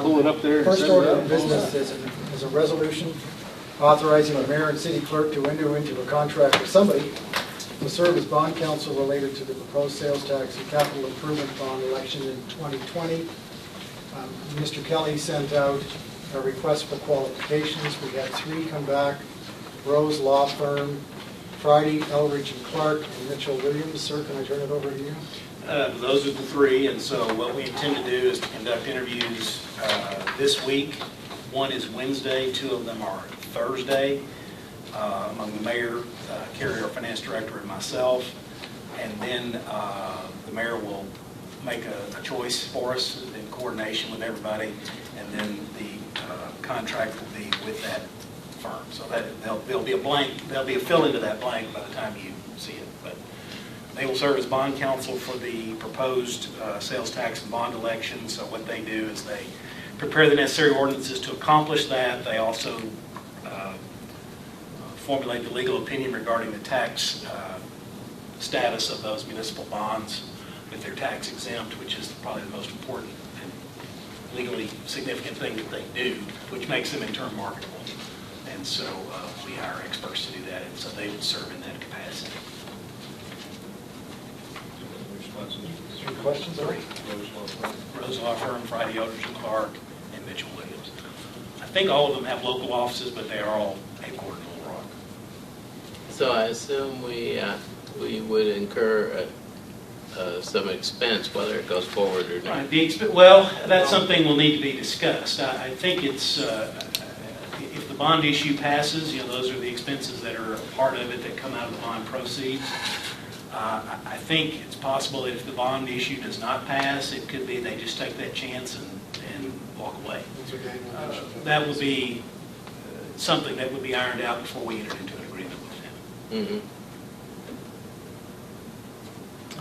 Pull it up there. The first order of business is a resolution authorizing the mayor and city clerk to enter into a contract with somebody to serve as bond counsel related to the proposed sales tax and capital improvement bond election in 2020. Mr. Kelly sent out a request for qualifications. We had 3 come back: Rose Law Firm, Friday, Elridge and Clark, and Mitchell Williams. Sir, can I turn it over to you? Those are the 3, and so what we intend to do is to conduct interviews this week. 1 is Wednesday, 2 of them are Thursday, among the mayor, Carrie, our finance director, and myself. And then the mayor will make a choice for us in coordination with everybody, and then the contract will be with that firm. So that there'll be a blank, there'll be a fill into that blank by the time you see it. But they will serve as bond counsel for the proposed sales tax and bond election. So what they do is they prepare the necessary ordinances to accomplish that. They also formulate the legal opinion regarding the tax status of those municipal bonds, if they're tax exempt, which is probably the most important and legally significant thing that they do, which makes them in turn marketable. And so we hire experts to do that, and so they will serve in that capacity. Any questions? 3. Rose Law Firm, Friday, Eldridge and Clark, and Mitchell Williams. I think all of them have local offices, but they are all headquartered in Little Rock. So I assume we would incur some expense, whether it goes forward or not. Right. Well, that's something will need to be discussed. I think it's, if the bond issue passes, those are the expenses that are a part of it that come out of the bond proceeds. I think it's possible that if the bond issue does not pass, it could be they just take that chance and walk away. That would be something that would be ironed out before we enter into an agreement with them.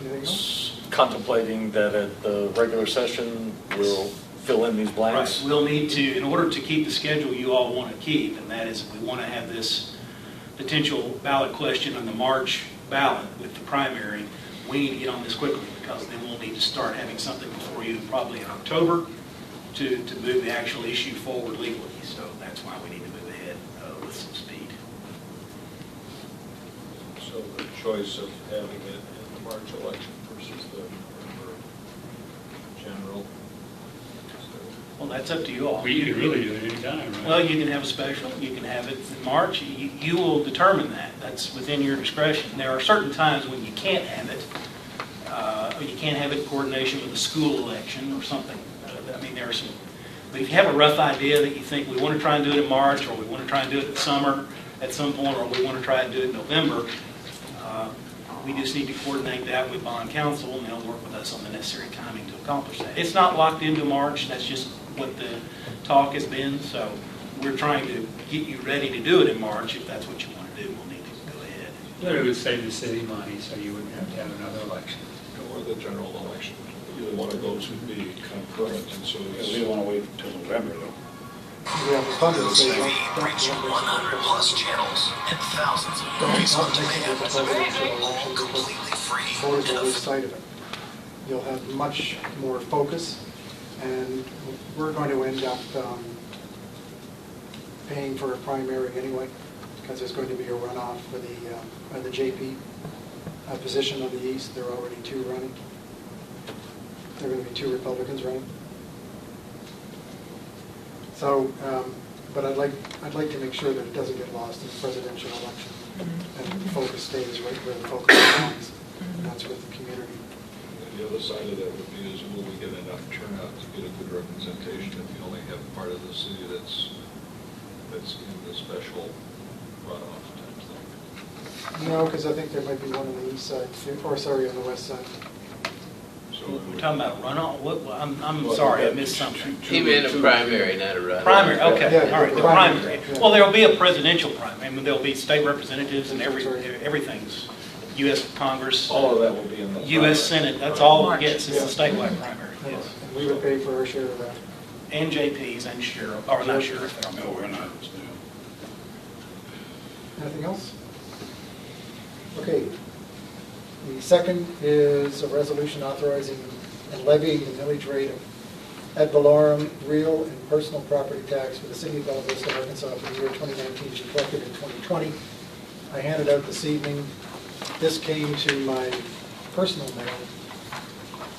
Anything else? Contemplating that at the regular session, we'll fill in these blanks. Right. We'll need to, in order to keep the schedule you all want to keep, and that is if we want to have this potential ballot question on the March ballot with the primary, we need to get on this quickly, because then we'll need to start having something before you probably in October to move the actual issue forward legally. So that's why we need to move ahead with some speed. So the choice of having it in the March election versus the November general? Well, that's up to you all. Well, you can really do it any time, right? Well, you can have a special, you can have it in March, you will determine that. That's within your discretion. There are certain times when you can't have it, or you can't have it in coordination with a school election or something. I mean, there are some, but if you have a rough idea that you think we want to try and do it in March, or we want to try and do it in summer at some point, or we want to try and do it in November, we just need to coordinate that with bond counsel, and they'll work with us on the necessary timing to accomplish that. It's not locked into March, that's just what the talk has been, so we're trying to get you ready to do it in March. If that's what you want to do, we'll need to go ahead. But it would save the city money, so you wouldn't have to have another election. Or the general election. Either one of those would be concurrent, and so We don't want to wait until November, though. We have a funded TV reaching 100 plus channels and thousands of movies on demand, all completely free voters and will lose affordable. sight of it. You'll have much more focus, and we're going to end up paying for a primary anyway, because there's going to be a runoff for the JP position on the East. There are already 2 running. There are going to be 2 Republicans running. So, but I'd like to make sure that it doesn't get lost in the presidential election, and the focus stays right where the focus belongs, and that's with the community. the other side of that would be is will we get enough turnout to get a good representation if you only have part of the city that's in the special runoff type thing? No, because I think there might be one on the east side, or sorry, on the west side. So We're talking about runoff? I'm sorry, I missed something. He meant a primary, not a runoff. Primary, okay, Yeah, all right, the primary, primary. yeah. Well, there'll be a presidential primary. I mean, there'll be state representatives and everything's U.S. Congress, all of that will be in the U.S. Senate, that's all it gets, it's the statewide primary, yes. And we would pay for our share of that. And JPs and sheriff, or not sheriff, they're No, we're not. Anything else? Okay. The second is a resolution authorizing and levying the millage rate of ad valorem real and personal property tax for the city of Bella Vista, Arkansas for the year 2019 to be collected in 2020. I handed out this evening. This came to my personal mail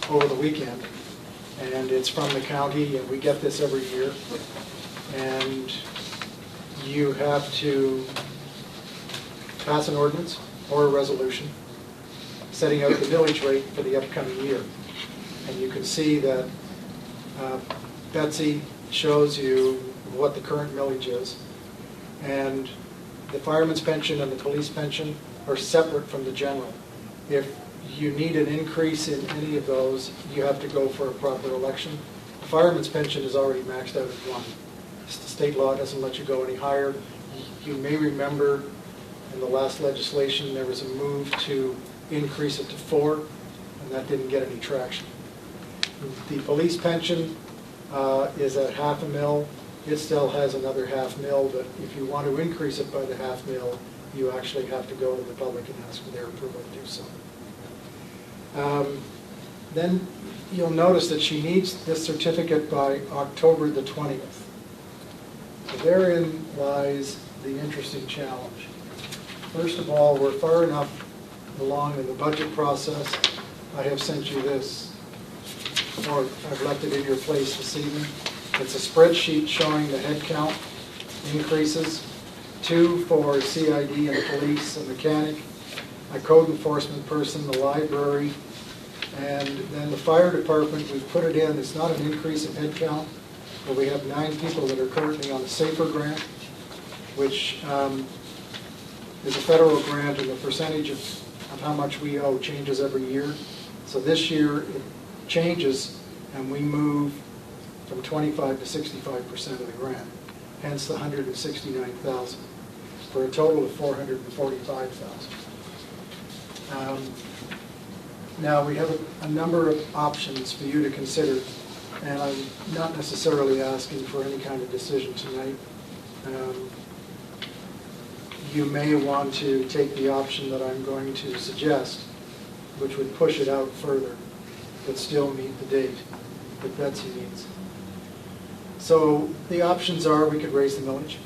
over the weekend, and it's from the county, and we get this every year. And you have to pass an ordinance or a resolution setting out the millage rate for the upcoming year. And you can see that Betsy shows you what the current millage is. And the fireman's pension and the police pension are separate from the general. If you need an increase in any of those, you have to go for a proper election. The fireman's pension is already maxed out at 1. The state law doesn't let you go any higher. You may remember in the last legislation there was a move to increase it to 4, and that didn't get any traction. The police pension is at $500,000. It still has another $500,000, but if you want to increase it by the $500,000, you actually have to go to the public and ask for their approval to do so. Then you'll notice that she needs this certificate by October the 20th. So therein lies the interesting challenge. First of all, we're far enough along in the budget process. I have sent you this, or I've left it in your place this evening. It's a spreadsheet showing the head count increases, 2 for CID and the police, a mechanic, a code enforcement person, the library, and then the fire department. We've put it in. It's not an increase in head count, but we have 9 people that are currently on the SAFER grant, which is a federal grant, and the percentage of how much we owe changes every year. So this year it changes, and we move from 25 to 65% of the grant, hence the $169,000, for a total of $445,000. Now we have a number of options for you to consider, and I'm not necessarily asking for any kind of decision tonight. You may want to take the option that I'm going to suggest, which would push it out further, but still meet the date that Betsy needs. So the options are: we could raise the millage.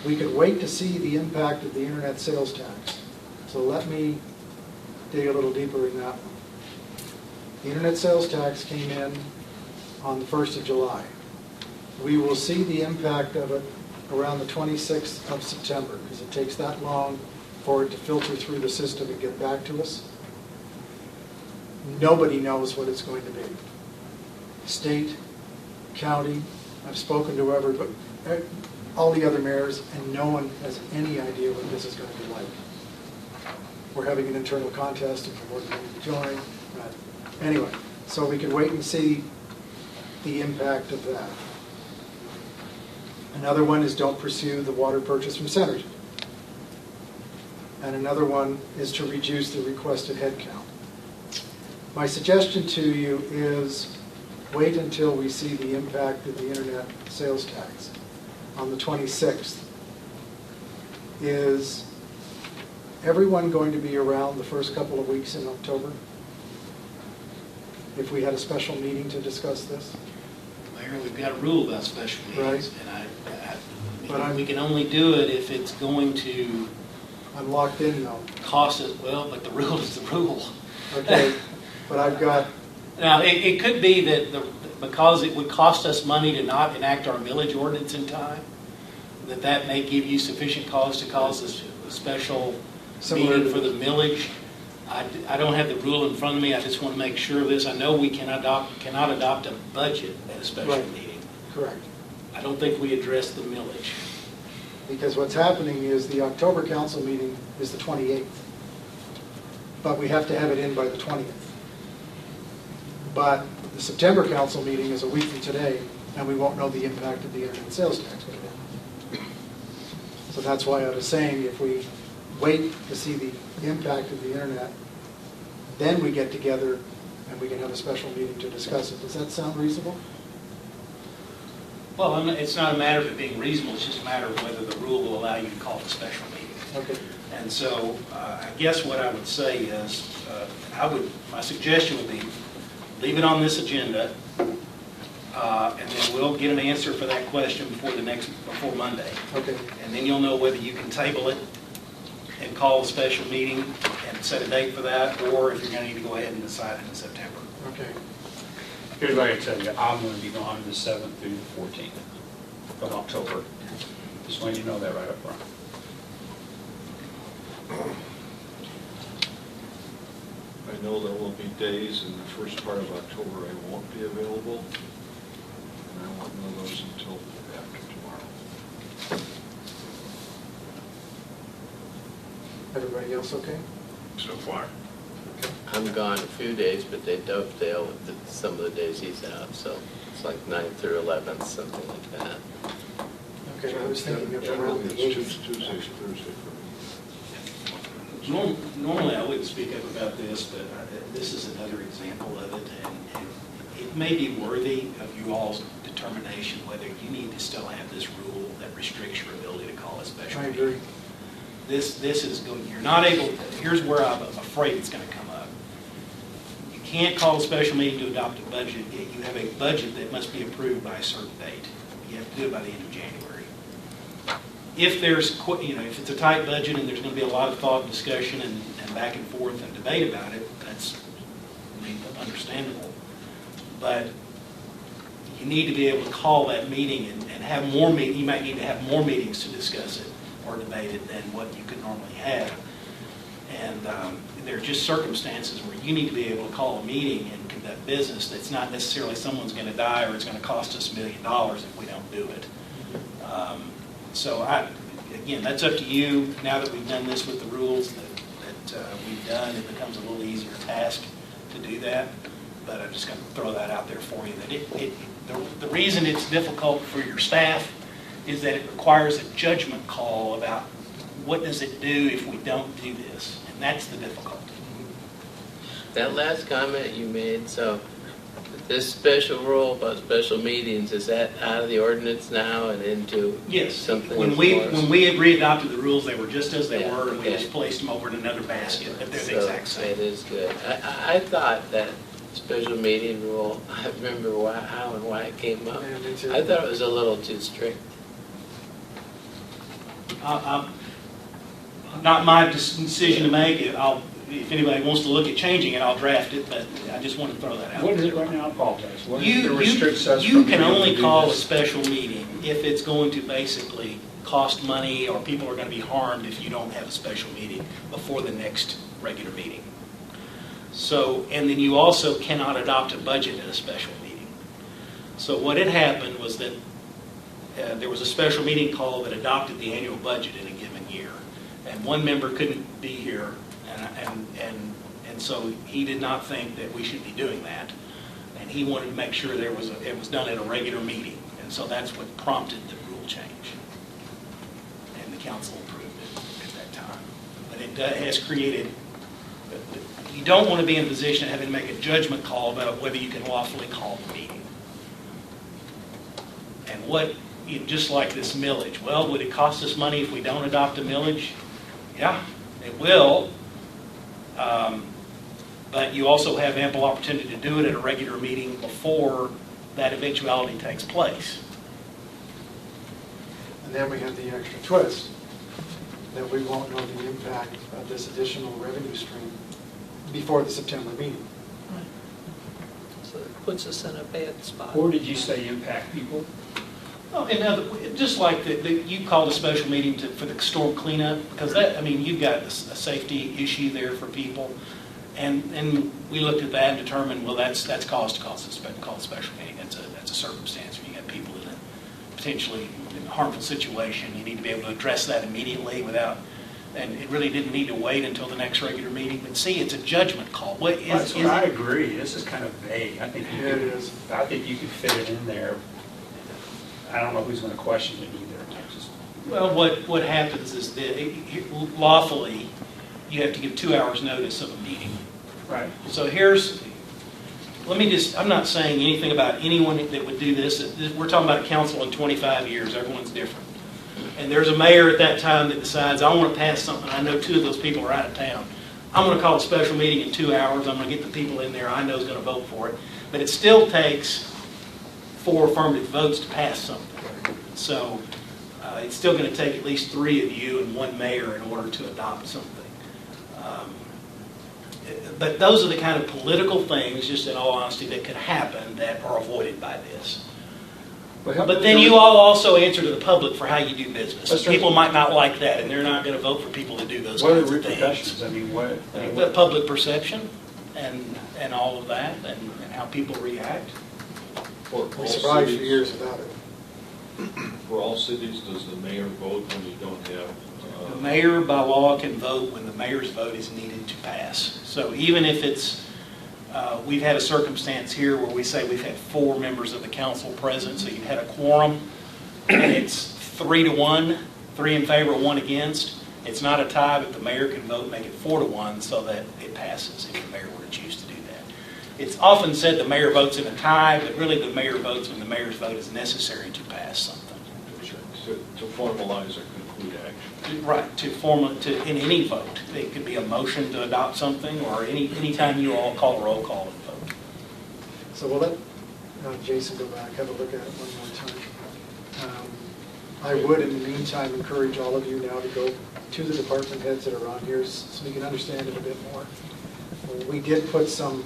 We could wait to see the impact of the internet sales tax. So let me dig a little deeper in that one. The internet sales tax came in on the 1st of July. We will see the impact of it around the 26th of September, because it takes that long for it to filter through the system and get back to us. Nobody knows what it's going to be. State, county, I've spoken to all the other mayors, and no one has any idea what this is going to be like. We're having an internal contest if the board willing to join. Anyway, so we can wait and see the impact of that. Another one is don't pursue the water purchase from Centergy. And another one is to reduce the requested head count. My suggestion to you is wait until we see the impact of the internet sales tax on the 26th. Is everyone going to be around the first couple of weeks in October? If we had a special meeting to discuss this? Mayor, we've got a rule about special meetings, Right. and we can only do it if it's going to I'm locked in now. cost us, well, but the rule is the rule. Okay, but I've got, Now, it could be that because it would cost us money to not enact our millage ordinance in time, that may give you sufficient cause to cause a special Similar meeting to for the millage. I don't have the rule in front of me. I just want to make sure of this. I know we cannot adopt a budget at a special Right. meeting. correct. I don't think we address the millage. Because what's happening is the October council meeting is the 28th. But we have to have it in by the 20th. But the September council meeting is a week from today, and we won't know the impact of the internet sales tax by then. So that's why I was saying if we wait to see the impact of the internet, then we get together and we can have a special meeting to discuss it. Does that sound reasonable? Well, it's not a matter of it being reasonable. It's just a matter of whether the rule will allow you to call a special meeting. Okay. And so I guess what I would say is, my suggestion would be, leave it on this agenda, and then we'll get an answer for that question before Monday. Okay. And then you'll know whether you can table it and call a special meeting and set a date for that, or if you're going to need to go ahead and decide in September. Okay. Here's what I can tell you, I'm going to be gone the 7th through the 14th of October. Just want you to know that right up front. I know there will be days in the first part of October I won't be available, and I won't know those until after tomorrow. Everybody else okay? So far. I'm gone a few days, but they dovetail with some of the days he's out, so it's like 9th through 11th, something like that. Okay, I was thinking of around the Generally, 8th. it's Tuesday, Thursday for me. Normally, I wouldn't speak up about this, but this is another example of it, and it may be worthy of you all's determination whether you need to still have this rule that restricts your ability to call a special I meeting. agree. This is going, you're not able, here's where I'm afraid it's going to come up. You can't call a special meeting to adopt a budget, yet you have a budget that must be approved by a certain date. You have to do it by the end of January. If there's, if it's a tight budget and there's going to be a lot of thought and discussion and back and forth and debate about it, that's understandable. But you need to be able to call that meeting and have more meetings. You might need to have more meetings to discuss it or debate it than what you could normally have. And there are just circumstances where you need to be able to call a meeting and conduct business that's not necessarily someone's going to die or it's going to cost us $1 million if we don't do it. So again, that's up to you. Now that we've done this with the rules that we've done, it becomes a little easier task to do that. But I'm just going to throw that out there for you. That the reason it's difficult for your staff is that it requires a judgment call about what does it do if we don't do this, and that's the difficulty. That last comment you made, so this special rule about special meetings, is that out of the ordinance now and into Yes. something? When we re-adopted the rules, they were just as they Yeah, were, and we okay. just placed them over in another basket, but they're the So exact same. it is good. I thought that special meeting rule, I remember how and why it came up. Yeah, me too. I thought it was a little too strict. Not my decision to make. If anybody wants to look at changing it, I'll draft it, but I just want to throw that out. What is it right now? I apologize. What is it You that restricts us you from can being able only to do call a this? special meeting if it's going to basically cost money or people are going to be harmed if you don't have a special meeting before the next regular meeting. So, and then you also cannot adopt a budget at a special meeting. So what had happened was that there was a special meeting called that adopted the annual budget in a given year. And one member couldn't be here, and so he did not think that we should be doing that. And he wanted to make sure it was done at a regular meeting. And so that's what prompted the rule change. And the council approved it at that time. But it has created, you don't want to be in a position of having to make a judgment call about whether you can lawfully call the meeting. And just like this millage, well, would it cost us money if we don't adopt a millage? Yeah, it will. But you also have ample opportunity to do it at a regular meeting before that eventuality takes place. And then we have the extra twist, that we won't know the impact of this additional revenue stream before the September meeting. So it puts us in a bad spot. Or did you say impact people? Oh, and just like you called a special meeting for the storm cleanup, because you've got a safety issue there for people. And we looked at that and determined, well, that's cause to call a special meeting. That's a circumstance where you have people in a potentially harmful situation. You need to be able to address that immediately and it really didn't need to wait until the next regular meeting. But see, it's a judgment call. I agree. This is kind of vague. I think Yeah, it is. I think you could fit it in there. I don't know who's going to question it either. Well, what happens is that lawfully, you have to give 2 hours notice of a meeting. Right. So I'm not saying anything about anyone that would do this. We're talking about a council in 25 years. Everyone's different. And there's a mayor at that time that decides, I want to pass something. I know 2 of those people are out of town. I'm going to call a special meeting in 2 hours. I'm going to get the people in there I know is going to vote for it. But it still takes 4 affirmative votes to pass something. So it's still going to take at least 3 of you and 1 mayor in order to adopt something. But those are the kind of political things, just in all honesty, that could happen that are avoided by this. But then you all also answer to the public for how you do business. That's right. People might not like that, and they're not going to vote for people to do those What are kinds the of things. repercussions? I mean, what? The public perception and all of that, and how people react. For We all survived for cities- years without it. For all cities, does the mayor vote when you don't have? The mayor, by law, can vote when the mayor's vote is needed to pass. So even if it's, we've had a circumstance here where we say we've had 4 members of the council present, so you've had a quorum, and it's 3 to 1, 3 in favor, 1 against. It's not a tie, but the mayor can vote, make it 4 to 1, so that it passes if the mayor were to choose to do that. It's often said the mayor votes in a tie, but really the mayor votes when the mayor's vote is necessary to pass something. To formalize or conclude action. Right, in any vote. It could be a motion to adopt something, or any time you all call a roll call and vote. So we'll let Jason go back, have a look at it one more time. I would, in the meantime, encourage all of you now to go to the department heads that are on here so we can understand it a bit more. We did put some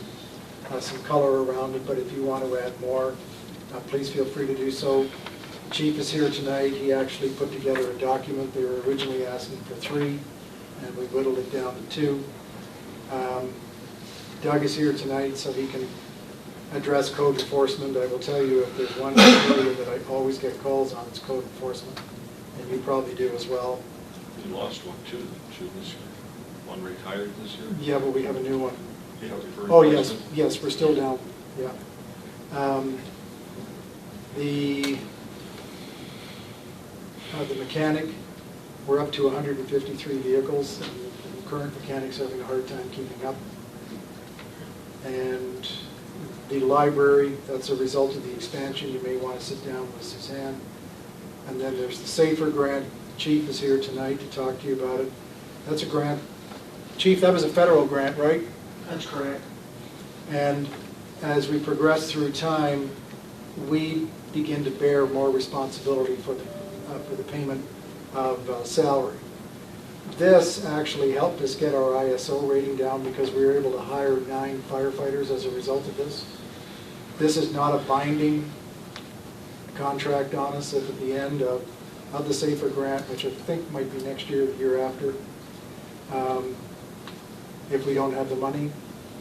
color around it, but if you want to add more, please feel free to do so. Chief is here tonight. He actually put together a document. They were originally asking for 3, and we whittled it down to 2. Doug is here tonight, so he can address code enforcement. I will tell you, if there's one area that I always get calls on, it's code enforcement, and you probably do as well. You lost one too, this year. One retired this year? Yeah, but we have a new one. You have a Oh, yes, replacement? yes, we're still down, yeah. The mechanic, we're up to 153 vehicles, and the current mechanic's having a hard time keeping up. And the library, that's a result of the expansion. You may want to sit down with Suzanne. And then there's the SAFER grant. Chief is here tonight to talk to you about it. That's a grant. Chief, that was a federal grant, right? That's correct. And as we progress through time, we begin to bear more responsibility for the payment of salary. This actually helped us get our ISO rating down because we were able to hire 9 firefighters as a result of this. This is not a binding contract on us. If at the end of the SAFER grant, which I think might be next year, the year after, if we don't have the money,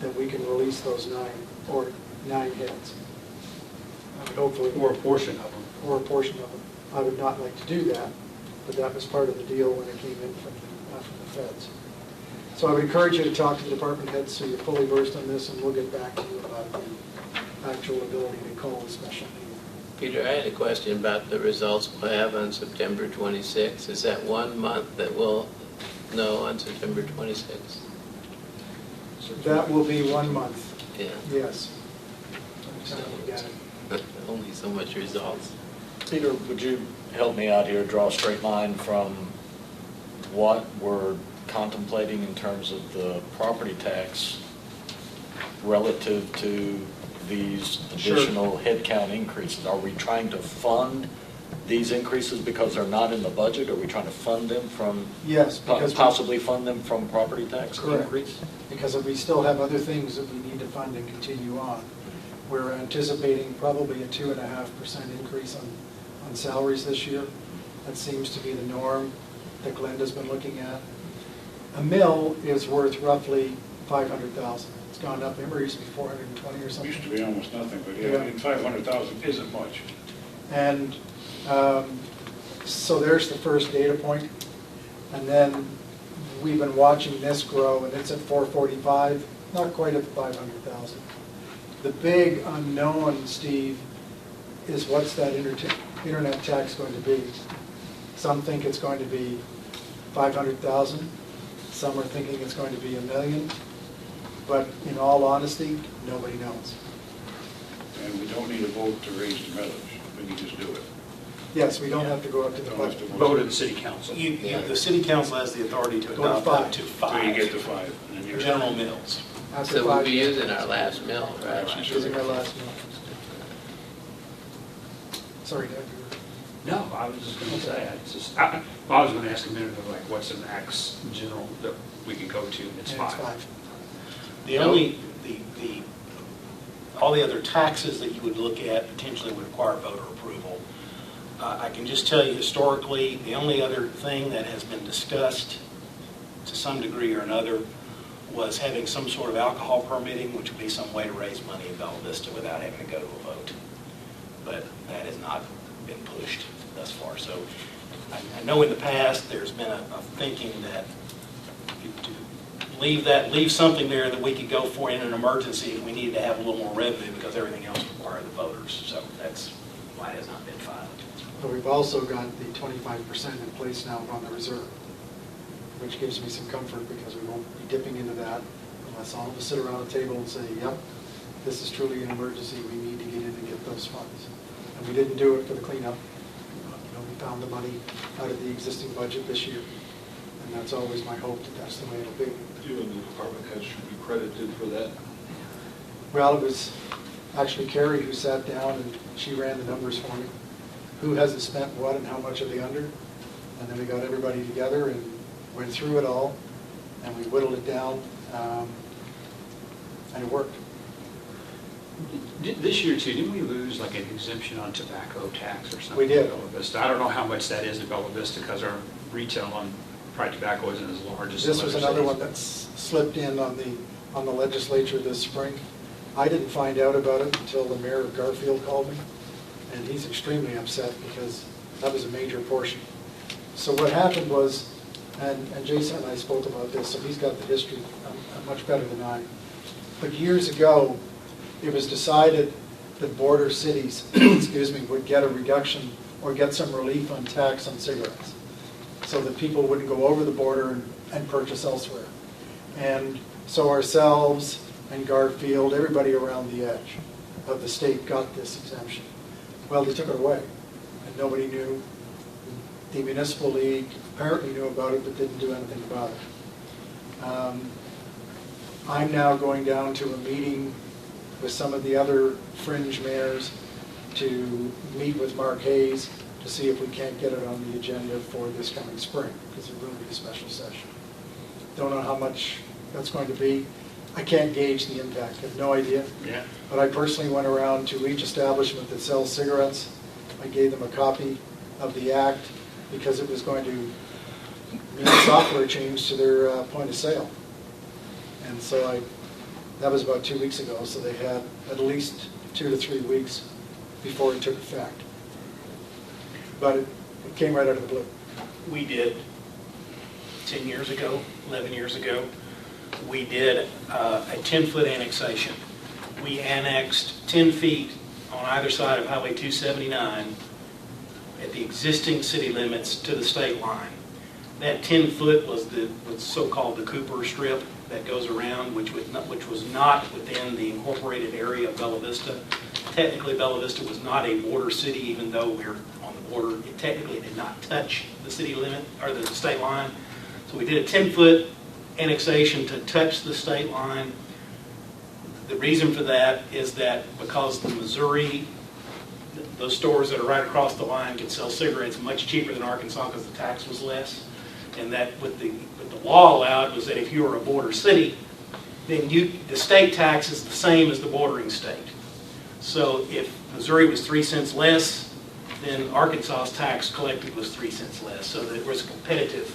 then we can release those 9 heads. Hopefully. Or a portion of them. Or a portion of them. I would not like to do that, but that was part of the deal when it came in from the feds. So I would encourage you to talk to the department heads so you're fully versed on this, and we'll get back to you about the actual ability to call a special meeting. Peter, I had a question about the results we'll have on September 26th. Is that 1 month that we'll know on September 26th? That will be 1 month, Yeah. yes. Time we get it. Only so much results. Peter, would you help me out here, draw a straight line from what we're contemplating in terms of the property tax relative to these Sure. additional headcount increases? Are we trying to fund these increases because they're not in the budget? Are we trying to fund them from, Yes, because possibly fund them from property tax Correct. increase? because we still have other things that we need to fund and continue on. We're anticipating probably a 2.5% increase on salaries this year. That seems to be the norm that Glenda's been looking at. A mill is worth roughly $500,000. It's gone up. Remember, it used to be 420 or It something. used to be almost nothing, but yeah, Yeah. and 500,000 isn't much. And so there's the first data point. And then we've been watching this grow, and it's at 445, not quite at the 500,000. The big unknown, Steve, is what's that internet tax going to be? Some think it's going to be 500,000. Some are thinking it's going to be $1 million. But in all honesty, nobody knows. And we don't need a vote to raise the millage. We can just do it. Yes, we don't have to go up to the Don't have to budget. vote at the city council. The city council has the authority to Go to adopt 5. up to So you get to 5 5. And then you're general mills. After So we'll 5 be years. using our last mill, right? Using our last mill. Sorry, Doug. No, I was just gonna say, I was gonna ask a minute of like, what's an max in general that we could go to? It's And it's 5. The only, all the other taxes that you would look at potentially would require voter approval. I can just tell you historically, the only other thing that has been discussed to some degree or another was having some sort of alcohol permitting, which would be some way to raise money in Bella Vista without having to go to a vote. But that has not been pushed thus far. So I know in the past, there's been a thinking that to leave something there that we could go for in an emergency if we needed to have a little more revenue because everything else required the voters. So that's why it has not been filed. But we've also got the 25% in place now on the reserve, which gives me some comfort because we won't be dipping into that unless all of us sit around a table and say, yep, this is truly an emergency, we need to get in and get those funds. And we didn't do it for the cleanup. We found the money out of the existing budget this year. And that's always my hope that that's the way it'll be. You and the department heads should be credited for that. Well, it was actually Carrie who sat down and she ran the numbers for me. Who hasn't spent what and how much are they under? And then we got everybody together and went through it all, and we whittled it down, and it worked. This year too, didn't we lose like an exemption on tobacco tax or something? We did. in Bella Vista? I don't know how much that is in Bella Vista because our retail on private tobacco isn't as large as some This was other another cities. one that's slipped in on the legislature this spring. I didn't find out about it until the mayor of Garfield called me, and he's extremely upset because that was a major portion. So what happened was, and Jason and I spoke about this, so he's got the history much better than I. But years ago, it was decided that border cities, excuse me, would get a reduction or get some relief on tax on cigarettes, so that people wouldn't go over the border and purchase elsewhere. And so ourselves and Garfield, everybody around the edge of the state got this exemption. Well, they took it away, and nobody knew. The municipal league apparently knew about it, but didn't do anything about it. I'm now going down to a meeting with some of the other fringe mayors to meet with Mark Hayes to see if we can't get it on the agenda for this coming spring, because it will be a special session. Don't know how much that's going to be. I can't gauge the impact, I have no idea. Yeah. But I personally went around to each establishment that sells cigarettes. I gave them a copy of the act because it was going to mean software change to their point of sale. And so that was about 2 weeks ago, so they had at least 2 to 3 weeks before it took effect. But it came right out of the blue. We did 10 years ago, 11 years ago, we did a 10-foot annexation. We annexed 10 feet on either side of Highway 279 at the existing city limits to the state line. That 10-foot was the so-called the Cooper Strip that goes around, which was not within the incorporated area of Bella Vista. Technically, Bella Vista was not a border city, even though we're on the border. It technically did not touch the city limit or the state line. So we did a 10-foot annexation to touch the state line. The reason for that is that because the Missouri, those stores that are right across the line can sell cigarettes much cheaper than Arkansas because the tax was less. And that what the law allowed was that if you were a border city, then the state tax is the same as the bordering state. So if Missouri was 3 cents less, then Arkansas's tax collected was 3 cents less. So there was competitive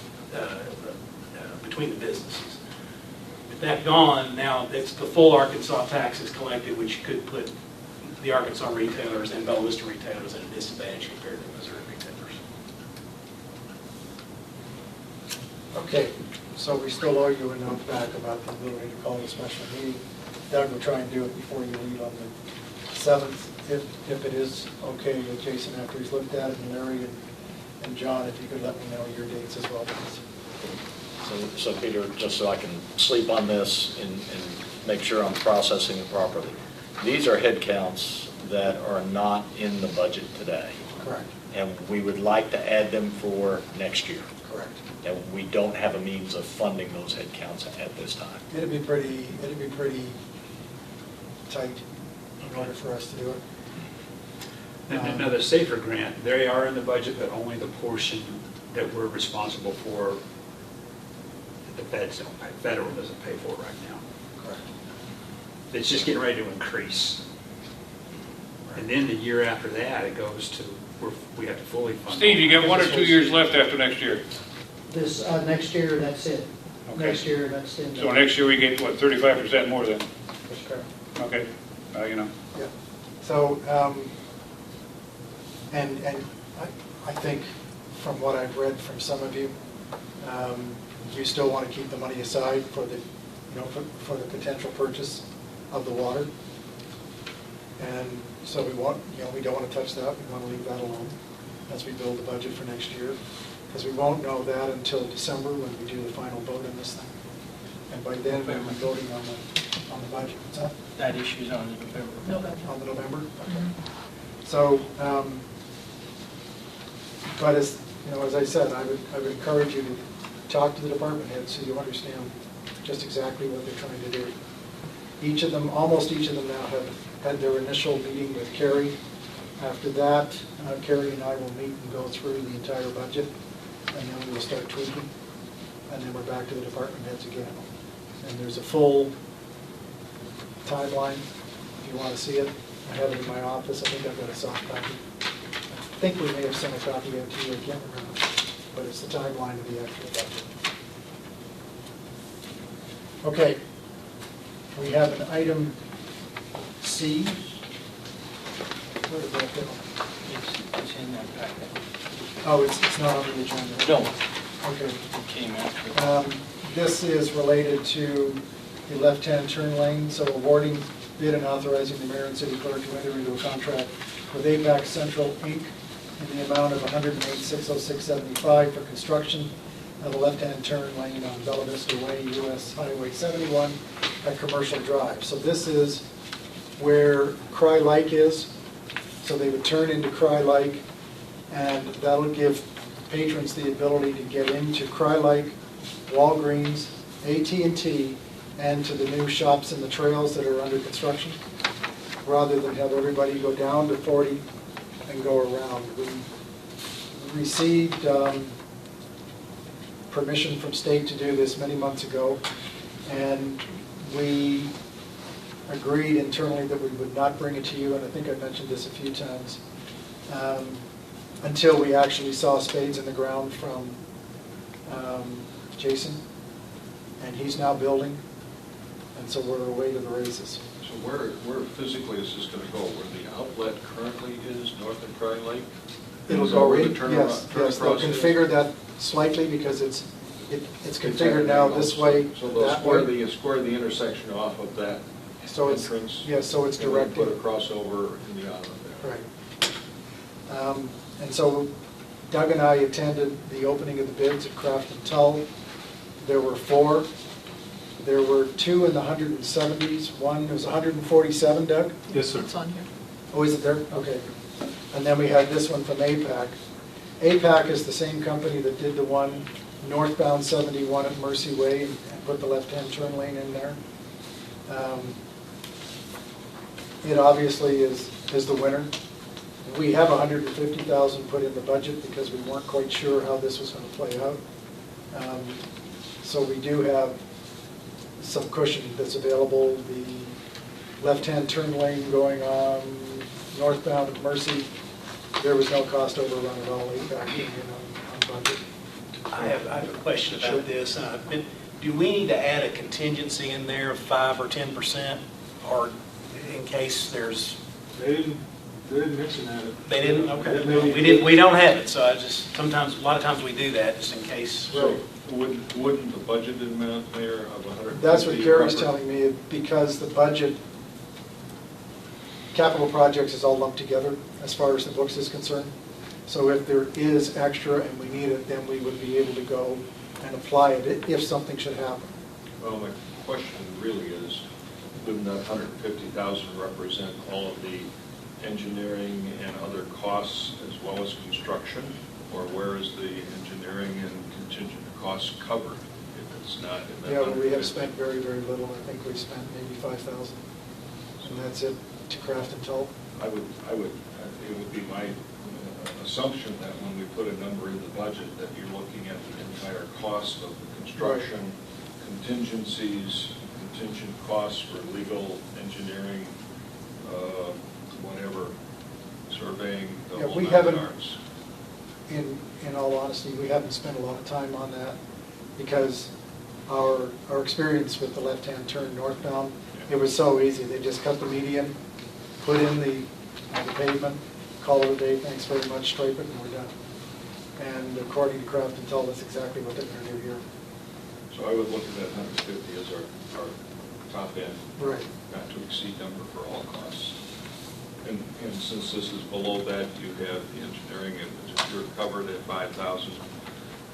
between the businesses. With that gone, now it's the full Arkansas tax is collected, which could put the Arkansas retailers and Bella Vista retailers at a disadvantage compared to Missouri retailers. Okay, so we still owe you a note back about the ability to call a special meeting. Doug will try and do it before you leave on the 7th, if it is okay with Jason after he's looked at it, and Larry and John, if you could let me know your dates as well, please. So Peter, just so I can sleep on this and make sure I'm processing it properly. These are head counts that are not in the budget today. Correct. And we would like to add them for next year. Correct. And we don't have a means of funding those head counts at this time. It'd be pretty tight in order for us to do it. Now, the SAFER grant, they are in the budget, but only the portion that we're responsible for, that the feds don't pay, federal doesn't pay for right now. Correct. It's just getting ready to increase. And then the year after that, it goes to, we have to fully fund. Steve, you got 1 or 2 years left after next year. This, next year, that's it. Okay. Next year, that's it. So next year we get, what, 35% more then? That's correct. Okay, you know. Yeah. So, and I think from what I've read from some of you, you still want to keep the money aside for the, for the potential purchase of the water. And so we want, we don't want to touch that. We want to leave that alone as we build the budget for next year. Because we won't know that until December when we do the final vote on this thing. And by then, we'll be voting on the budget. What's that? That issue's on November. On the November? Okay. So, but as, as I said, I would encourage you to talk to the department heads so you understand just exactly what they're trying to do. Each of them, almost each of them now have had their initial meeting with Carrie. After that, Carrie and I will meet and go through the entire budget, and then we'll start tweaking. And then we're back to the department heads again. And there's a full timeline, if you want to see it. I have it in my office. I think I've got a soft copy. I think we may have sent a copy out to you. I can't remember. But it's the timeline of the actual budget. Okay. We have an item C. Where did that go? It's in that packet. Oh, it's not on the agenda. No, Okay. it came after. This is related to the left-hand turn lane, so awarding bid and authorizing the mayor and city clerk to enter into a contract with APAC Central, Inc. in the amount of $108,606.75 for construction of a left-hand turn lane on Bella Vista Way, US Highway 71 at Commercial Drive. So this is where Cry Lake is. So they would turn into Cry Lake, and that'll give patrons the ability to get into Cry Lake, Walgreens, AT&T, and to the new shops and the trails that are under construction, rather than have everybody go down to 40 and go around. We received permission from state to do this many months ago, and we agreed internally that we would not bring it to you, and I think I mentioned this a few times, until we actually saw spades in the ground from Jason, and he's now building, and so we're away to the races. So where physically is this going to go? Where the outlet currently is, north of Cry Lake? It'll Is that go where in, the turn yes, they'll across is? configure that slightly because it's configured now this way, So they'll that square way. the intersection off of that So it's, entrance? yeah, so it's and then directed. put a crossover in the outlet there? Right. And so Doug and I attended the opening of the bids at Craft and Tull. There were 4. There were 2 in the 170s. One was 147, Doug? Yes, sir. It's on here. Oh, is it there? Okay. And then we had this one from APAC. APAC is the same company that did the one northbound 71 at Mercy Way and put the left-hand turn lane in there. It obviously is the winner. We have $150,000 put in the budget because we weren't quite sure how this was going to play out. So we do have some cushion that's available. The left-hand turn lane going on northbound at Mercy, there was no cost overrun at all. APAC came in on budget. I have a question about this. Do we need to add a contingency in there of 5 or 10%, or in case there's? They didn't mention that. They didn't. Okay. We don't have it, so I just a lot of times we do that just in case. So wouldn't the budgeted amount there of 150? That's what Gary's telling me, because the budget, capital projects is all lumped together as far as the books is concerned. So if there is extra and we need it, then we would be able to go and apply it if something should happen. Well, my question really is, wouldn't that 150,000 represent all of the engineering and other costs as well as construction? Or where is the engineering and contingent costs covered if it's not in that? Yeah, but we have 150? spent very, very little. I think we spent maybe $5,000. And that's it to Craft and Tull. it would be my assumption that when we put a number in the budget, that you're looking at the entire cost of the construction, contingencies, contingent costs for legal, engineering, whatever, surveying, the Yeah, whole we nine haven't- yards. In all honesty, we haven't spent a lot of time on that because our experience with the left-hand turn northbound, it was so easy. They just cut the median, put in the pavement, call it a day, thanks very much, stripe it, and we're done. And according to Kraft and Tull, that's exactly what they're going to do here. So I would look at that 150 as our top end, Right. not to exceed number for all costs. And since this is below that, you have the engineering, and you're covered at 5,000.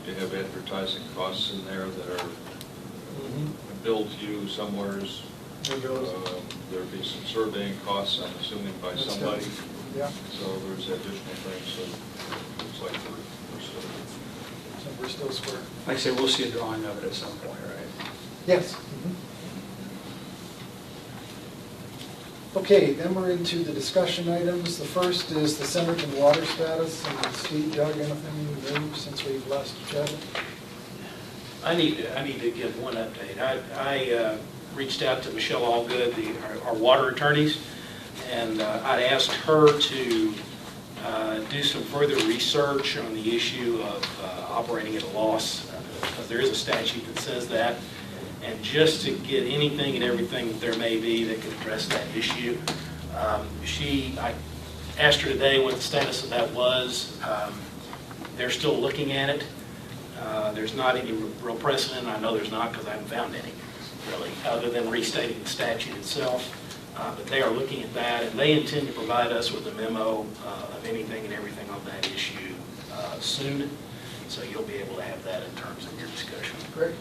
You have advertising costs in there that are billed to you somewheres. There'd be some surveying costs, I'm assuming, by That's somebody. Yeah, So there's additional things, so it looks like we're still. so we're still square. Like I say, we'll see a drawing of it at some point, right? Yes. Okay, then we're into the discussion items. The first is the Centerton water status. And Steve, Doug, anything new since we've last chatted? I need to give one update. I reached out to Michelle Allgood, our water attorneys, and I'd asked her to do some further research on the issue of operating at a loss, because there is a statute that says that, and just to get anything and everything that there may be that could address that issue. I asked her today what the status of that was. They're still looking at it. There's not any real precedent. I know there's not because I haven't found any, really, other than restating the statute itself. But they are looking at that, and they intend to provide us with a memo of anything and everything on that issue soon. So you'll be able to have that in terms of your discussion. Great.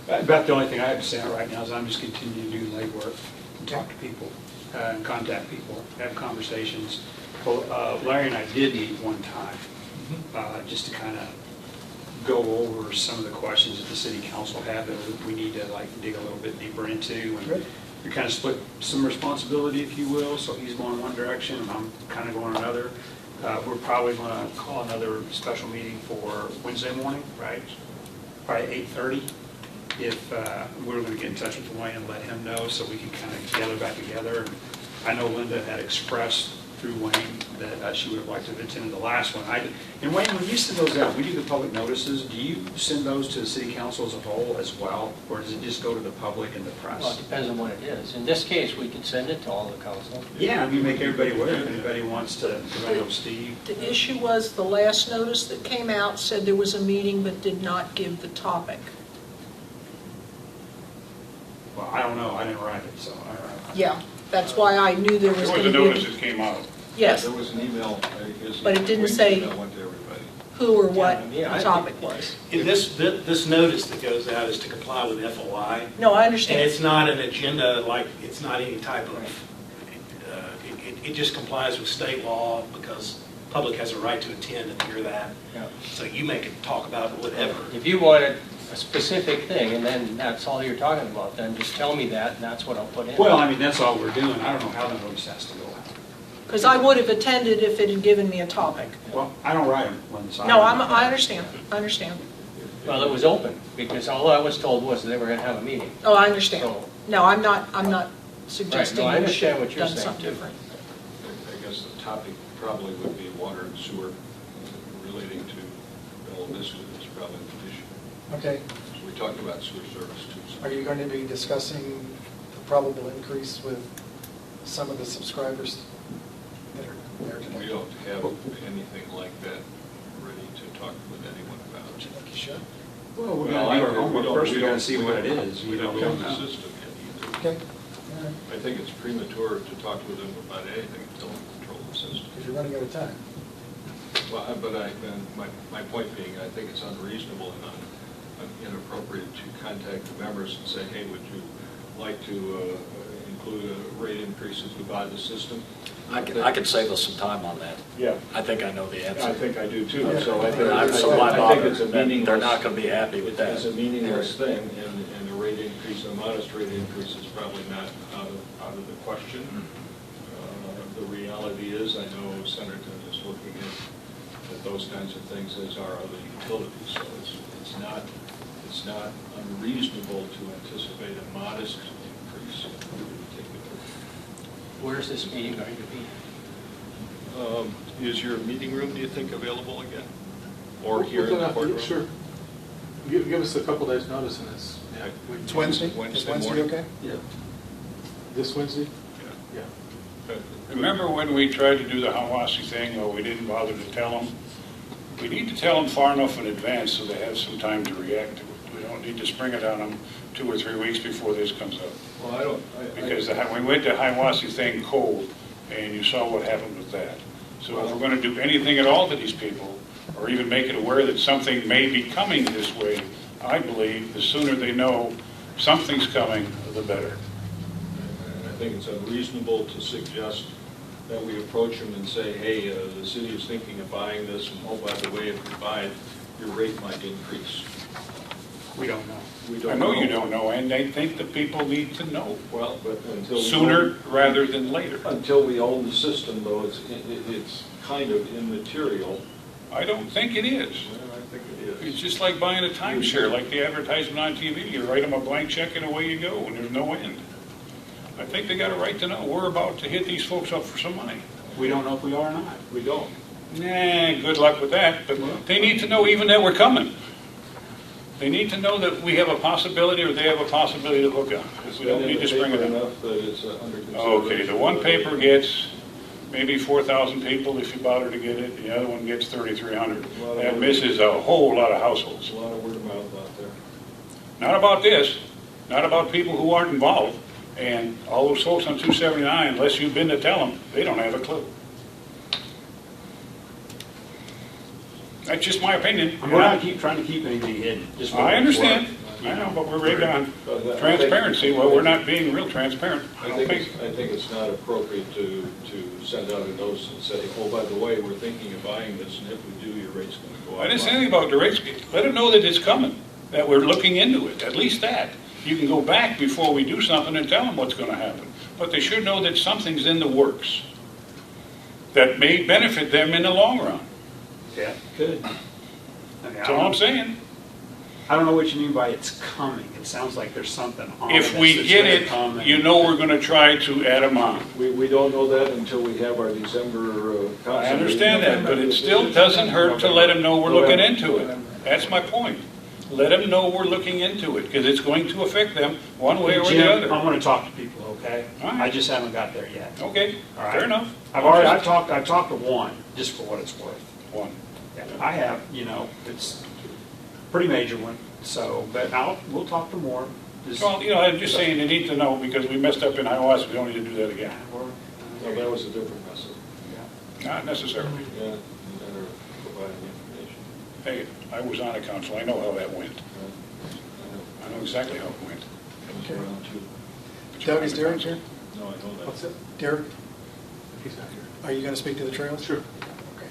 About the only thing I have to say right now is I'm just continuing to do legwork, and talk to people, and contact people, have conversations. Well, Larry and I did meet one time, just to kind of go over some of the questions that the city council had that we need to dig a little bit deeper into. And we kind of split some responsibility, if you will. So he's going one direction, and I'm kind of going another. We're probably going to call another special meeting for Wednesday morning, right? Probably 8:30. If we're going to get in touch with Wayne and let him know so we can kind of gather back together. And I know Linda had expressed through Wayne that she would have liked to have attended the last one. And Wayne, when you send those out, we do the public notices. Do you send those to the city council as a whole as well? Or does it just go to the public and the press? Well, it depends on what it is. In this case, we could send it to all the council. Yeah, we make everybody aware if anybody wants to, because I know Steve. The issue was the last notice that came out said there was a meeting but did not give the topic. Well, I don't know. I didn't write it, so I don't know. Yeah, that's why I knew there was There was going a to be. notice that came out. Yes, There was an email. But it didn't say- That went to everybody. who or what Yeah, I the topic was. This notice that goes out is to comply with FOI. No, I And understand. it's not an agenda, like, it's not any type of, it just complies with state law because public has a right to attend and hear that. Yeah. So you make it talk about whatever. If you wanted a specific thing, and then that's all you're talking about, then just tell me that, and that's what I'll put in. Well, I mean, that's all we're doing. I don't know how the notice has to go out. Because I would have attended if it had given me a topic. Well, I don't write them when it's. No, I understand. I understand. Well, it was open, because all I was told was they were going to have a meeting. Oh, I understand. So- No, I'm not suggesting I we should understand what have you're done saying, something too. different. I guess the topic probably would be water and sewer relating to Bella Vista is probably the issue. Okay. So we talked about sewer service too. so- Are you going to be discussing the probable increase with some of the subscribers that are there today? We don't have anything like that ready to talk with anyone about. Don't you think you should? Well, we're going to do our homework first. We got to see what it is. We don't know the system yet either. Okay. All right. I think it's premature to talk with them about anything until we control the system. Because you're running out of time. Well, my point being, I think it's unreasonable and inappropriate to contact the members and say, hey, would you like to include a rate increase as we buy the system? I could save us some time on that. Yeah. I think I know the answer. I think I do too. Yeah. So I Why think bother? it's a meaningless. They're not going to be happy with that. It's a meaningless thing, and a rate increase, a modest rate increase is probably not out of the question. the reality is, I know Centerton is looking at those kinds of things, as are other utilities, so it's not unreasonable to anticipate a modest increase in particular. Where's this meeting going to be? Is your meeting room, do you think, available again? Or here in the courtroom? Sure. Give us a couple days' notice and it's. Yeah. It's Wednesday? Is Wednesday Wednesday morning. okay? Yeah. This Wednesday? Yeah. Yeah. Remember when we tried to do the Hawassi thing, well, we didn't bother to tell them? We need to tell them far enough in advance so they have some time to react to it. We don't need to spring it on them 2 or 3 weeks before this comes up. Well, Because we went to Hiawassee thing cold, and you saw what happened with that. So if we're going to do anything at all to these people, or even make it aware that something may be coming this way, I believe the sooner they know something's coming, the better. And I think it's unreasonable to suggest that we approach them and say, hey, the city is thinking of buying this, and oh, by the way, if you buy it, your rate might increase. We don't know. We don't I know you don't know, and I think the people need to know. Well, but until Sooner rather than later. Until we own the system, though, it's kind of immaterial. I don't think it is. Well, I think it is. It's just like buying a timeshare, like the advertisement on TV. You write them a blank check and away you go, and there's no end. I think they got a right to know we're about to hit these folks up for some money. We don't know if we are or not. We don't. Nah, good luck with that, but they need to know even that we're coming. They need to know that we have a possibility, or they have a possibility to hook on. We don't need to spring it on. Enough that it's under consideration. Okay, the one paper gets maybe 4,000 people if you bother to get it. The other one gets 3,300. That misses a whole lot of households. There's a lot of word of mouth out there. Not about this, not about people who aren't involved. And all those folks on 279, unless you've been to tell them, they don't have a clue. That's just my opinion. We're not trying to keep anything hidden. Just what I it's understand. worth. I know, but we're right on But transparency. Well, we're not being real transparent. I don't think. I think it's not appropriate to send out a notice and say, oh, by the way, we're thinking of buying this, and if we do, your rate's going to go up. I didn't say anything about the rates. Let them know that it's coming, that we're looking into it, at least that. You can go back before we do something and tell them what's going to happen. But they should know that something's in the works that may benefit them in the long run. Yeah, good. I mean, That's all I'm saying. I don't know what you mean by it's coming. It sounds like there's something on If this we that's get gonna it, come and- you know we're going to try to add them on. We don't know that until we have our December council. I understand that, but it still doesn't hurt to let them know we're looking into it. That's my point. Let them know we're looking into it, because it's going to affect them one way or the Jim, other. I'm going to talk to people, okay? All right. I just haven't got there yet. Okay, All right. fair enough. I've talked to one, just for what it's worth. One. I have, it's a pretty major one, so, but we'll talk to more. Just- Well, I'm just saying they need to know, because we messed up in Hiawassee, we don't need to do that again. No, that was a different message. Not necessarily. Yeah, you better provide information. Hey, I was on a council, I know how that went. I I know exactly how it went. was around too. Doug, is Derek here? No, I know that. What's it? Derek, He's not here. are you going to speak to the trails? Sure. Okay.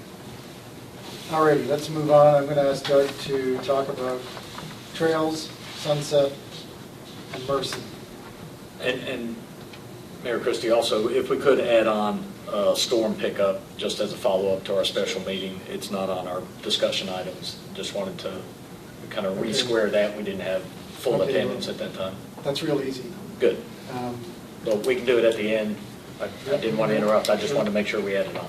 All righty, let's move on. I'm going to ask Doug to talk about trails, Sunset, and Mercy. And Mayor Christie, also, if we could add on storm pickup, just as a follow-up to our special meeting. It's not on our discussion items. Just wanted to kind of re-square that. We didn't have full Okay, attendance at that time. That's real easy. Good. Um, But we can do it at the end. I didn't want to interrupt. I just wanted to make sure we had it on.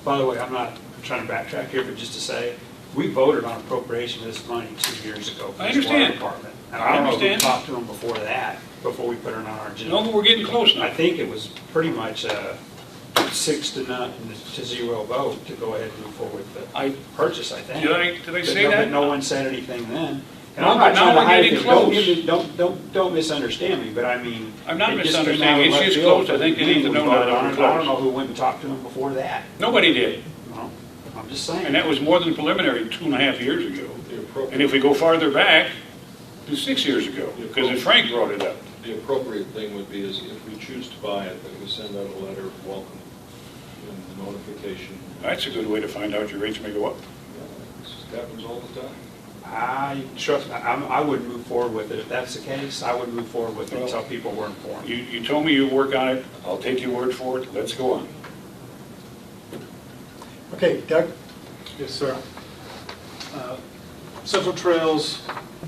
By the way, I'm not trying to backtrack here, but just to say, we voted on appropriation of this money 2 years ago for I this water understand. department. And I I don't know who understand. talked to them before that, before we put it on our agenda. No, but we're getting close now. I think it was pretty much a 6-0 vote to go ahead and move forward with the purchase, I think. Did I But say no- that? but no one said anything then. And No, I'm but not now trying to we're hide getting it. close. Don't misunderstand me, but I mean. I'm not it just came misunderstanding. out of It's left just field. close. I think they need to know now that we're I don't close. know who went and talked to them before that. Nobody did. Well, I'm just saying. And that was more than preliminary 2.5 years ago. The appropriate- And if we go farther back, it was 6 years ago, because Frank brought it up. The appropriate thing would be is if we choose to buy it, that we send out a letter of welcome and the notification. That's a good way to find out your rates may go up. This happens all the time. I would move forward with it. If that's the case, I would move forward with it until people were informed. You told me you work on it, I'll take your word for it, let's go on. Okay, Doug? Yes, sir. Central Trails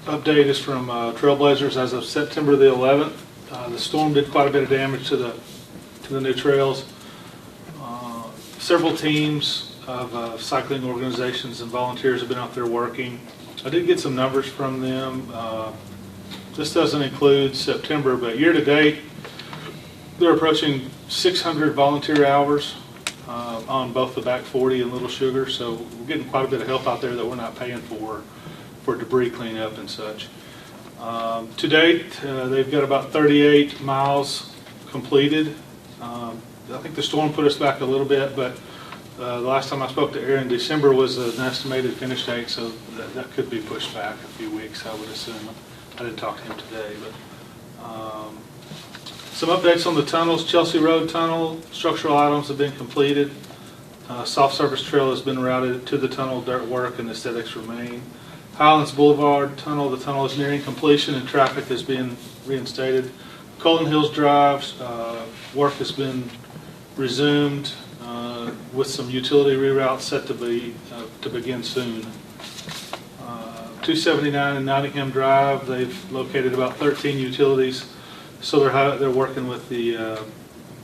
update is from Trailblazers as of September the 11th. The storm did quite a bit of damage to the new trails. Several teams of cycling organizations and volunteers have been out there working. I did get some numbers from them. This doesn't include September, but year to date, they're approaching 600 volunteer hours on both the Back 40 and Little Sugar, so we're getting quite a bit of help out there that we're not paying for debris cleanup and such. To date, they've got about 38 miles completed. I think the storm put us back a little bit, but the last time I spoke to Aaron, December was an estimated finish date, so that could be pushed back a few weeks, I would assume. I didn't talk to him today, but some updates on the tunnels. Chelsea Road Tunnel, structural items have been completed. Soft surface trail has been routed to the tunnel, dirt work and aesthetics remain. Highlands Boulevard Tunnel, the tunnel is nearing completion and traffic is being reinstated. Colin Hills Drive, work has been resumed with some utility reroutes set to begin soon. 279 and Nottingham Drive, they've located about 13 utilities, so they're working with the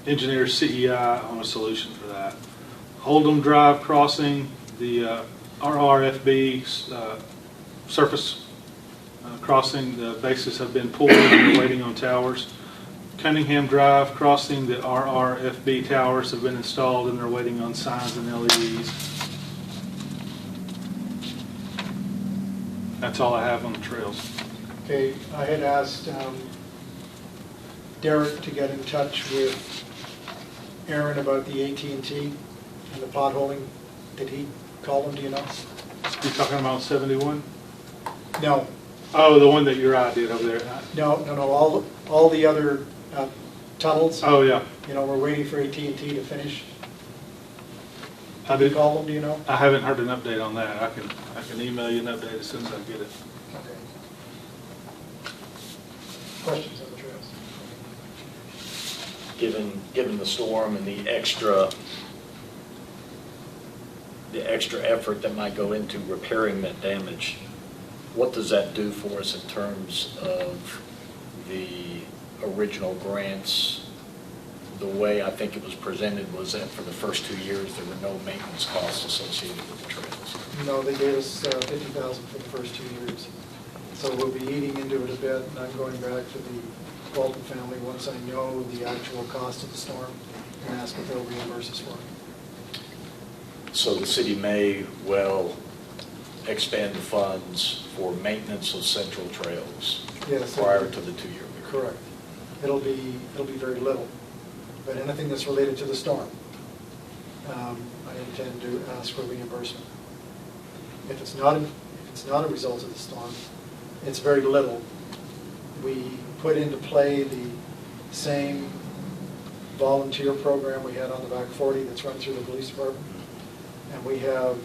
engineer CEI on a solution for that. Oldham Drive crossing, the RRFB surface crossing, the bases have been pulled and we're waiting on towers. Cunningham Drive crossing, the RRFB towers have been installed and they're waiting on signs and LEDs. That's all I have on the trails. Okay, I had asked Derek to get in touch with Aaron about the AT&T and the potholing. Did he call him, do you know? You talking about 71? No. Oh, the one that Uriah did over there. No, all the other tunnels. Oh, yeah. You know, we're waiting for AT&T to finish. I Did you did. call them, do you know? I haven't heard an update on that. I can email you an update as soon as I get it. Okay. Questions on the trails? Given the storm and the extra effort that might go into repairing that damage, what does that do for us in terms of the original grants? The way I think it was presented was that for the first 2 years, there were no maintenance costs associated with the trails. No, they gave us $50,000 for the first 2 years. So we'll be eating into it a bit, and I'm going back to the Walton family once I know the actual cost of the storm and ask if they'll reimburse us for it. So the city may well expand the funds for maintenance of central trails Yes, prior to the 2-year period. Correct. It'll be very little, but anything that's related to the storm, I intend to ask for reimbursement. If it's not a result of the storm, it's very little. We put into play the same volunteer program we had on the Back 40 that's run through the police department, and we have,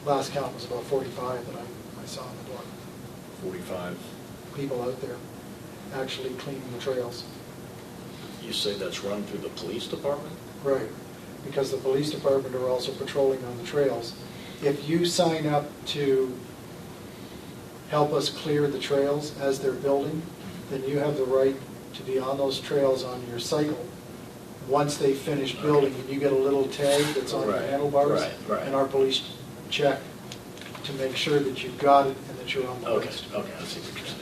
last count was about 45 that I saw on the block. 45. People out there actually cleaning the trails. You say that's run through the police department? Right, because the police department are also patrolling on the trails. If you sign up to help us clear the trails as they're building, then you have the right to be on those trails on your cycle once they finish building, and you get a little tag that's on your Right, handlebars, right. and our police check to make sure that you've got it and that you're on the Okay, list. okay, I see what you're saying.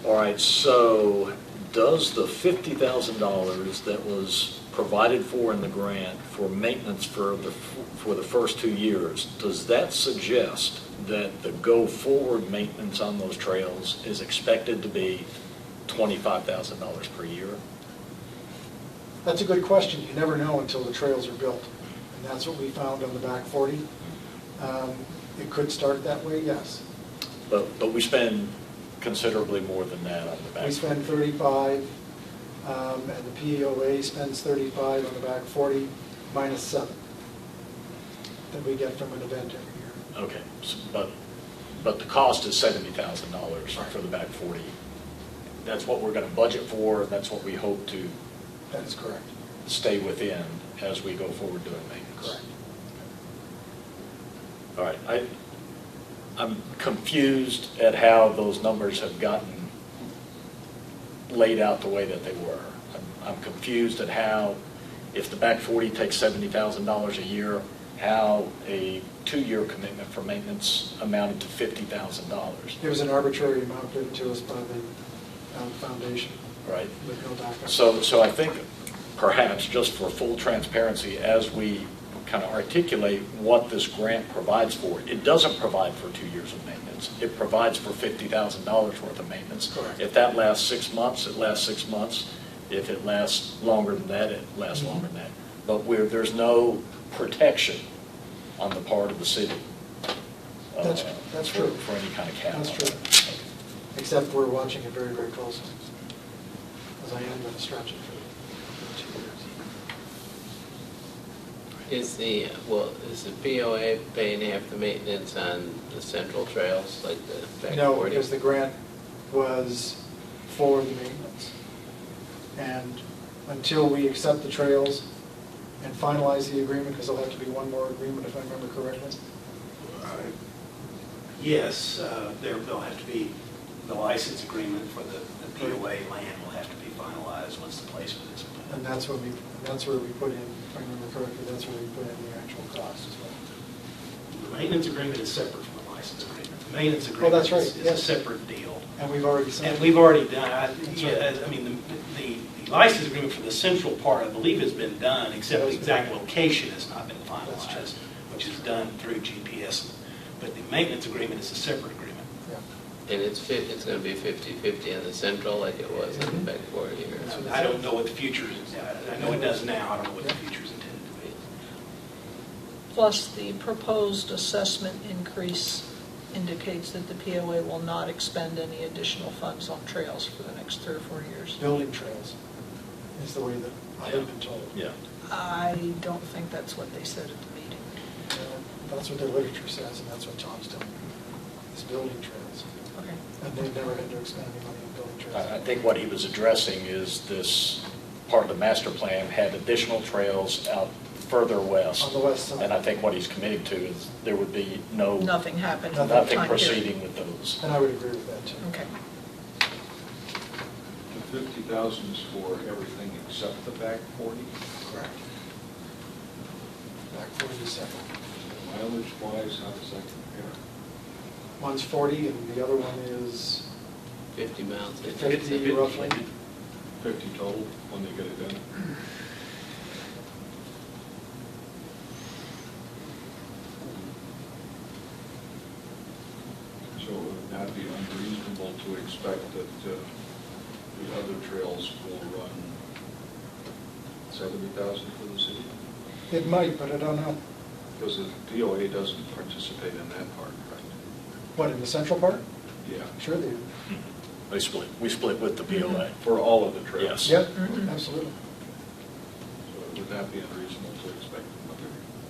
All right, so does the $50,000 that was provided for in the grant for maintenance for the first 2 years, does that suggest that the go-forward maintenance on those trails is expected to be $25,000 per year? That's a good question. You never know until the trails are built. And that's what we found on the Back 40. It could start that way, yes. But we spend considerably more than that on the back. We spend 35, and the PEOA spends 35 on the Back 40, minus 7 that we get from an event every year. Okay, but the cost is $70,000 for the back 40. That's what we're going to budget for, and that's what we hope to That is correct. stay within as we go forward doing maintenance. Correct. All right, I'm confused at how those numbers have gotten laid out the way that they were. I'm confused at how, if the back 40 takes $70,000 a year, how a 2-year commitment for maintenance amounted to $50,000, It was an arbitrary amount given to us by the foundation right? with no backup. So I think perhaps just for full transparency, as we kind of articulate what this grant provides for, it doesn't provide for 2 years of maintenance. It provides for $50,000 worth of maintenance. Correct. If that lasts 6 months, it lasts 6 months. If it lasts longer than that, it lasts longer than that. But there's no protection on the part of the city. That's true. For any kind of cap. That's true. Except we're watching it very, very closely, as I am going to stretch it for 2 years. Is the POA paying half the maintenance on the central trails, like the back 40? No, because the grant was for the maintenance. And until we accept the trails and finalize the agreement, because there'll have to be one more agreement if I remember correctly. Yes, there'll have to be, the license agreement for the POA land will have to be finalized once the placement is put in. And that's where we put in, if I remember correctly, that's where we put in the actual cost as well. The maintenance agreement is separate from the license agreement. The maintenance Oh, agreement that's right, is a yes. separate deal. And we've already signed. And we've already done, That's right. I mean, the license agreement for the central part, I believe, has been done, except the exact location has not been That's true. finalized, which is done through GPS. But the maintenance agreement is a separate agreement. Yeah. And it's going to be 50/50 in the central like it was in the back 40 here. I don't know what the future is, I know it does now, I don't know what the future is intended to be. Plus, the proposed assessment increase indicates that the POA will not expend any additional funds on trails for the next 3 or 4 years. Building trails is the way that I've been told. Yeah. I don't think that's what they said at the meeting. That's what their literature says, and that's what Tom's telling me, is building trails. Okay. And they've never had to expend any money on building trails. I think what he was addressing is this part of the master plan had additional trails out further west. On the west side. And I think what he's committing to is there would be Nothing happened. in that nothing time period. proceeding with those. And I would agree with that, too. Okay. The 50,000 is for everything except the back 40? Correct. Back 40 is separate. Mileage-wise, how does that compare? One's 40 and the other one is 50 miles. 50 roughly. 50 total when they get it done? So it would not be unreasonable to expect that the other trails will run 70,000 for the city? It might, but I don't know. Because the POA doesn't participate in that part, right? What, in the central part? Yeah. Sure they do. We split with the POA. For all of the trails? Yes. Yep, absolutely. So would that be unreasonable to expect another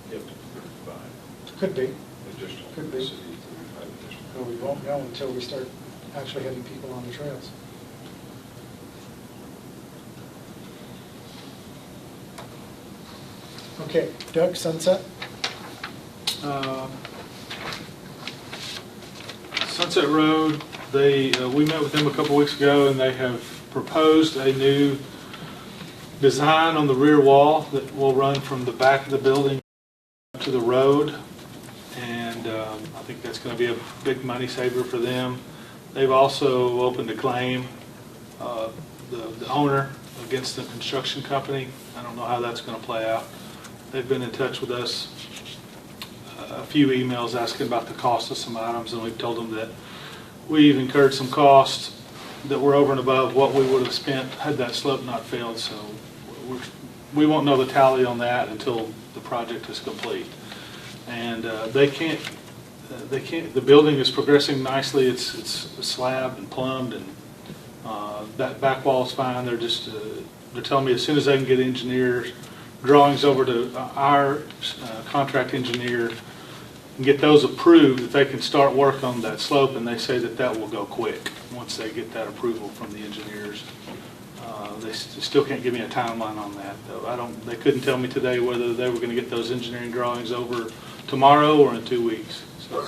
35 Could be. additional Could for the be. city, 35 additional? But we won't know until we start actually having people on the trails. Okay, Doug, Sunset? Sunset Road, we met with them a couple weeks ago, and they have proposed a new design on the rear wall that will run from the back of the building to the road, and I think that's going to be a big money saver for them. They've also opened a claim, the owner, against the construction company. I don't know how that's going to play out. They've been in touch with us, a few emails asking about the cost of some items, and we've told them that we've incurred some costs that were over and above what we would have spent had that slope not failed. So we won't know the tally on that until the project is complete. And the building is progressing nicely. It's slab and plumbed, and that back wall is fine. They're telling me as soon as they can get engineers drawings over to our contract engineer, and get those approved, that they can start work on that slope, and they say that that will go quick once they get that approval from the engineers. They still can't give me a timeline on that, though. They couldn't tell me today whether they were going to get those engineering drawings over tomorrow or in 2 weeks. So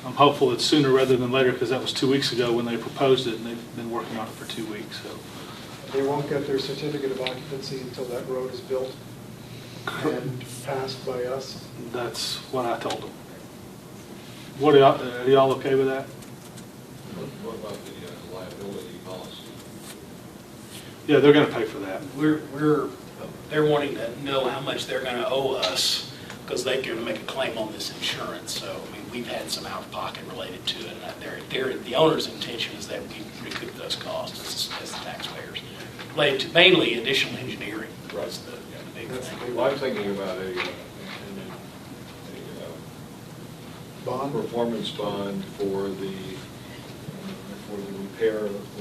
I'm hopeful it's sooner rather than later, because that was 2 weeks ago when they proposed it, and they've been working on it for 2 weeks. So They won't get their certificate of occupancy until that road is built and passed by us. that's what I told them. Are y'all okay with that? What about the liability policy? Yeah, they're going to pay for that. They're wanting to know how much they're going to owe us, because they're going to make a claim on this insurance. So, I mean, we've had some out-of-pocket related to it, and the owner's intention is that we recoup those costs as the taxpayers, related to mainly additional engineering. That's the big thing. Well, I'm thinking about a Bond? performance bond for the repair of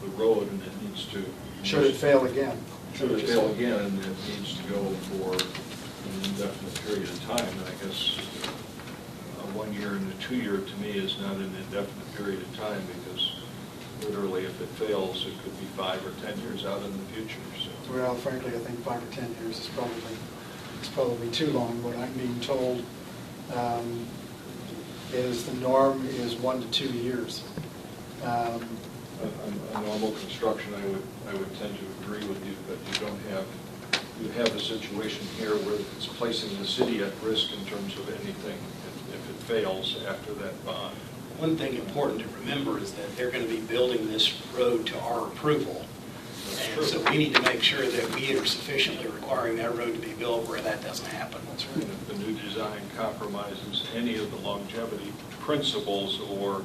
the road, and it needs to. Should it fail again? Should it fail again, and it needs to go for an indefinite period of time. And I guess 1 year and a 2 year to me is not an indefinite period of time, because literally if it fails, it could be 5 or 10 years out in the future. So. Well, frankly, I think 5 or 10 years is probably too long. What I'm being told is the norm is 1 to 2 years. On normal construction, I would tend to agree with you, but you have a situation here where it's placing the city at risk in terms of anything if it fails after that bond. One thing important to remember is that they're going to be building this road to our approval. And so we need to make sure that we are sufficiently requiring that road to be built where that doesn't happen. And if the new design compromises any of the longevity principles or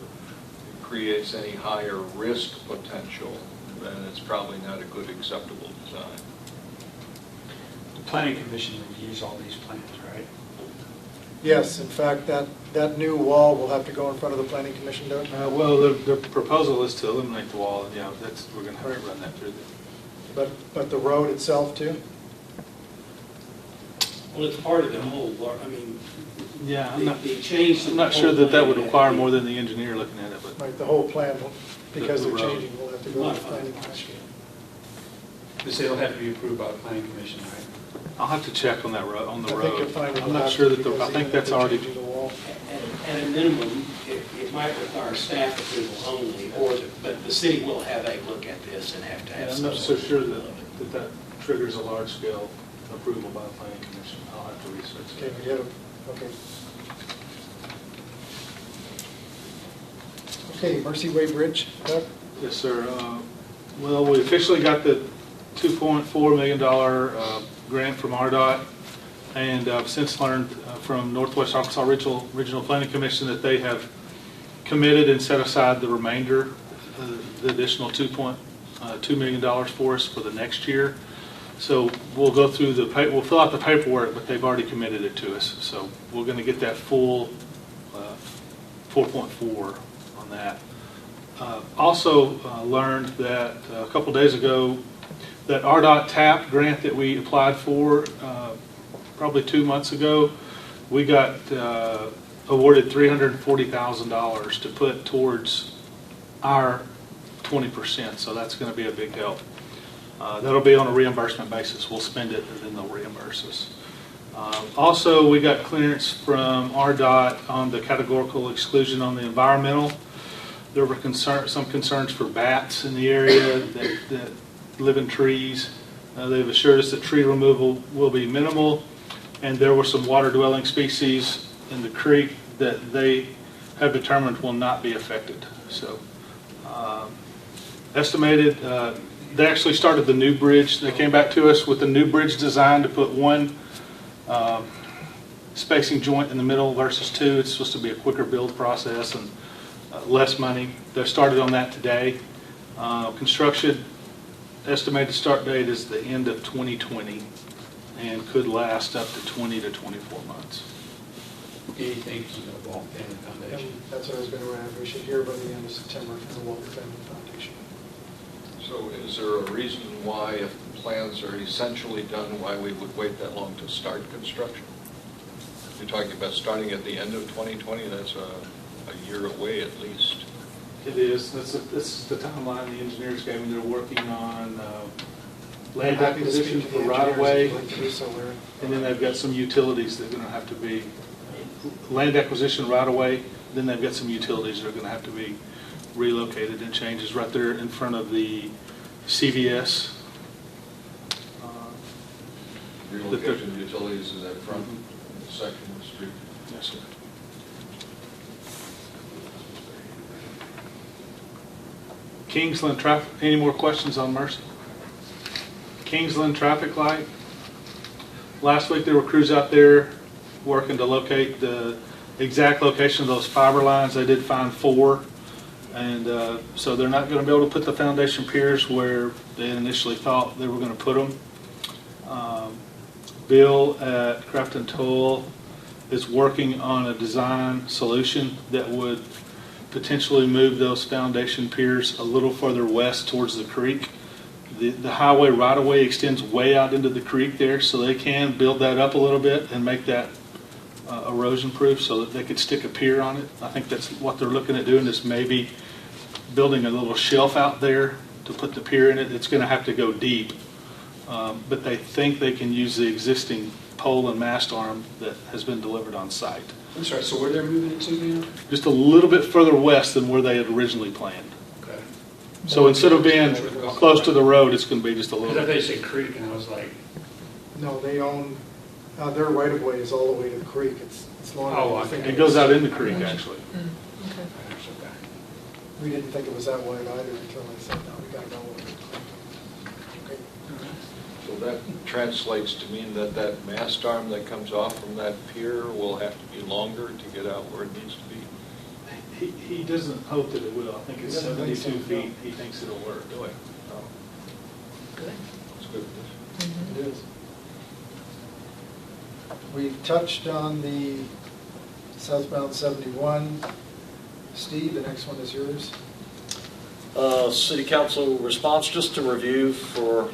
creates any higher risk potential, then it's probably not a good acceptable design. The planning commission reviews all these plans, right? Yes, in fact, that new wall will have to go in front of the planning commission, Doug? Well, the proposal is to eliminate the wall, and yeah, we're going to have to run that through. But the road itself too? Well, it's part of the whole, I mean, Yeah, I'm not sure that would require more than the engineer looking at it, but Like the whole plan, because The they're road. changing, will have to go to the planning commission. This will have to be approved by the planning commission, right? I'll have to check on that road, on the I think you'll road. find it I'm not will sure have that, to, I because think even that's if they're already, changing the wall. At a minimum, it might require staff approval only, but the city will have a look at this and have to have I'm some. not so sure that triggers a large-scale approval by the planning commission. I'll have to research Okay, it. we get it, okay. Okay, Mercy Way Bridge, Doug? Yes, sir. Well, we officially got the $2.4 million grant from RDOT, and I've since learned from Northwest Arkansas Regional Planning Commission that they have committed and set aside the remainder, the additional $2.2 million for us for the next year. So we'll go through we'll fill out the paperwork, but they've already committed it to us. So we're going to get that full 4.4 on that. Also learned that a couple days ago that RDOT TAP grant that we applied for probably 2 months ago, we got awarded $340,000 to put towards our 20%, so that's going to be a big help. That'll be on a reimbursement basis. We'll spend it and then they'll reimburse us. Also, we got clearance from RDOT on the categorical exclusion on the environmental. There were some concerns for bats in the area that live in trees. They've assured us that tree removal will be minimal, and there were some water-dwelling species in the creek that they have determined will not be affected. So, estimated, they actually started the new bridge. They came back to us with the new bridge design to put one spacing joint in the middle versus two. It's supposed to be a quicker build process and less money. They started on that today. Construction estimated start date is the end of 2020 and could last up to 20 to 24 months. Anything from the Walt Family Foundation? That's what I was going to add. We should hear by the end of September from the Walter Family Foundation. So is there a reason why, if the plans are essentially done, why we would wait that long to start construction? You're talking about starting at the end of 2020, that's a year away at least. It is. This is the timeline the engineers gave me. They're working on land Happy to speak acquisition to for the right-of-way, engineers if you'd like to do so, Larry. and then they've got some utilities that are going to have to be, land acquisition right-of-way, then they've got some utilities that are going to have to be relocated and changes right there in front of the CVS. Relocation of utilities is that front section of the street. Yes, sir. Kingsland traffic, any more questions on Mercy? Kingsland traffic light. Last week there were crews out there working to locate the exact location of those fiber lines. They did find 4. And so they're not going to be able to put the foundation piers where they initially thought they were going to put them. Bill at Craft and Toll is working on a design solution that would potentially move those foundation piers a little further west towards the creek. The highway right-of-way extends way out into the creek there, so they can build that up a little bit and make that erosion-proof so that they could stick a pier on it. I think that's what they're looking at doing, is maybe building a little shelf out there to put the pier in it. It's going to have to go deep, but they think they can use the existing pole and mast arm that has been delivered on site. I'm sorry, so where they're moving it to now? Just a little bit further west than where they had originally planned. Okay. So instead of being close to the road, it's going to be just a Because I little thought you bit. said creek, and I was like, No, they own, their right-of-way is all the way to the creek. It's longer Oh, than I you think It goes out in the creek, actually. Okay. We didn't think it was that wide either until they said, no, we got to go over it. Okay. So that translates to mean that that mast arm that comes off from that pier will have to be longer to get out where it needs to be? He doesn't hope that it will. I think it's He doesn't think 72 so, feet. no. He thinks it'll work. Really? Oh, Good. that's good. It is. We touched on the southbound 71. Steve, the next one is yours. City council response, just to review for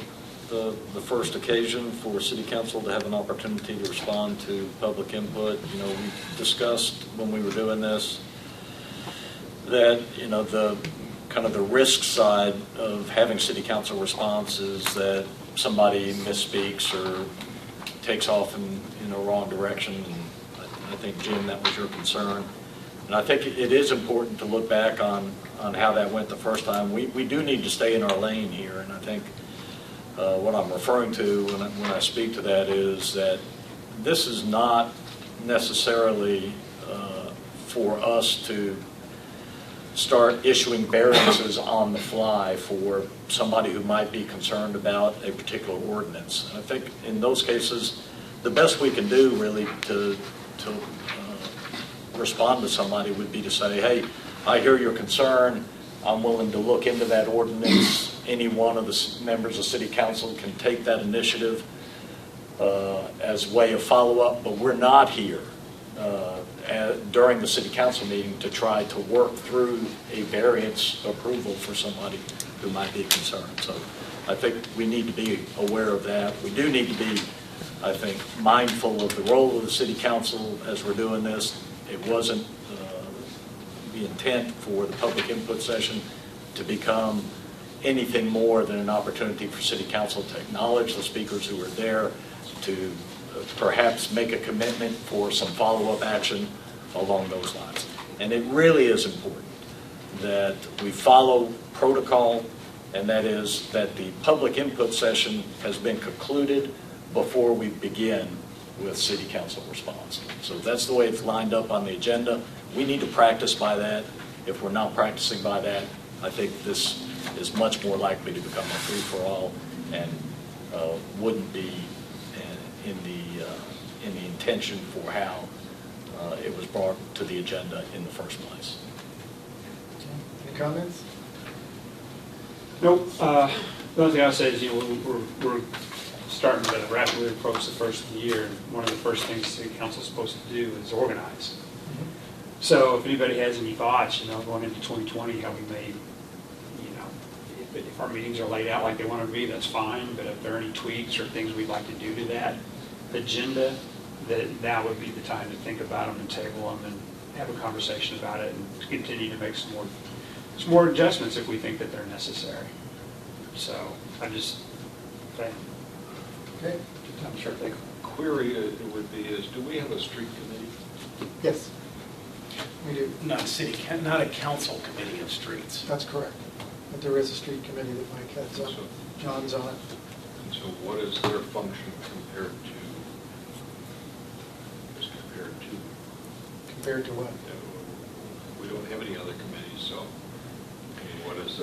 the first occasion for city council to have an opportunity to respond to public input. You know, we discussed when we were doing this that, you know, the kind of the risk side of having city council response is that somebody misspeaks or takes off in a wrong direction. And I think, Jim, that was your concern. And I think it is important to look back on how that went the first time. We do need to stay in our lane here, and I think what I'm referring to when I speak to that is that this is not necessarily for us to start issuing variances on the fly for somebody who might be concerned about a particular ordinance. And I think in those cases, the best we can do really to respond to somebody would be to say, hey, I hear your concern. I'm willing to look into that ordinance. Any one of the members of city council can take that initiative as a way of follow-up, but we're not here during the city council meeting to try to work through a variance approval for somebody who might be concerned. So I think we need to be aware of that. We do need to be, I think, mindful of the role of the city council as we're doing this. It wasn't the intent for the public input session to become anything more than an opportunity for city council to acknowledge the speakers who are there, to perhaps make a commitment for some follow-up action along those lines. And it really is important that we follow protocol, and that is that the public input session has been concluded before we begin with city council response. So that's the way it's lined up on the agenda. We need to practice by that. If we're not practicing by that, I think this is much more likely to become a free-for-all and wouldn't be in the intention for how it was brought to the agenda in the first place. Any comments? nope. The only thing I'll say is, you know, we're starting to rapidly approach the first of the year. And one of the first things city council is supposed to do is organize. So if anybody has any thoughts, you know, going into 2020, how we may, you know, if our meetings are laid out like they want to be, that's fine. But if there are any tweaks or things we'd like to do to that agenda, that now would be the time to think about them and table them and have a conversation about it and continue to make some more adjustments if we think that they're necessary. So I just, Okay? I'm sure they, Query would be is, do we have a street committee? Yes, we do. Not not a council committee of streets. That's correct. But there is a street committee that Mike heads up. John's on it. And so what is their function compared to, Compared to what? we don't have any other committees, so, I mean, what is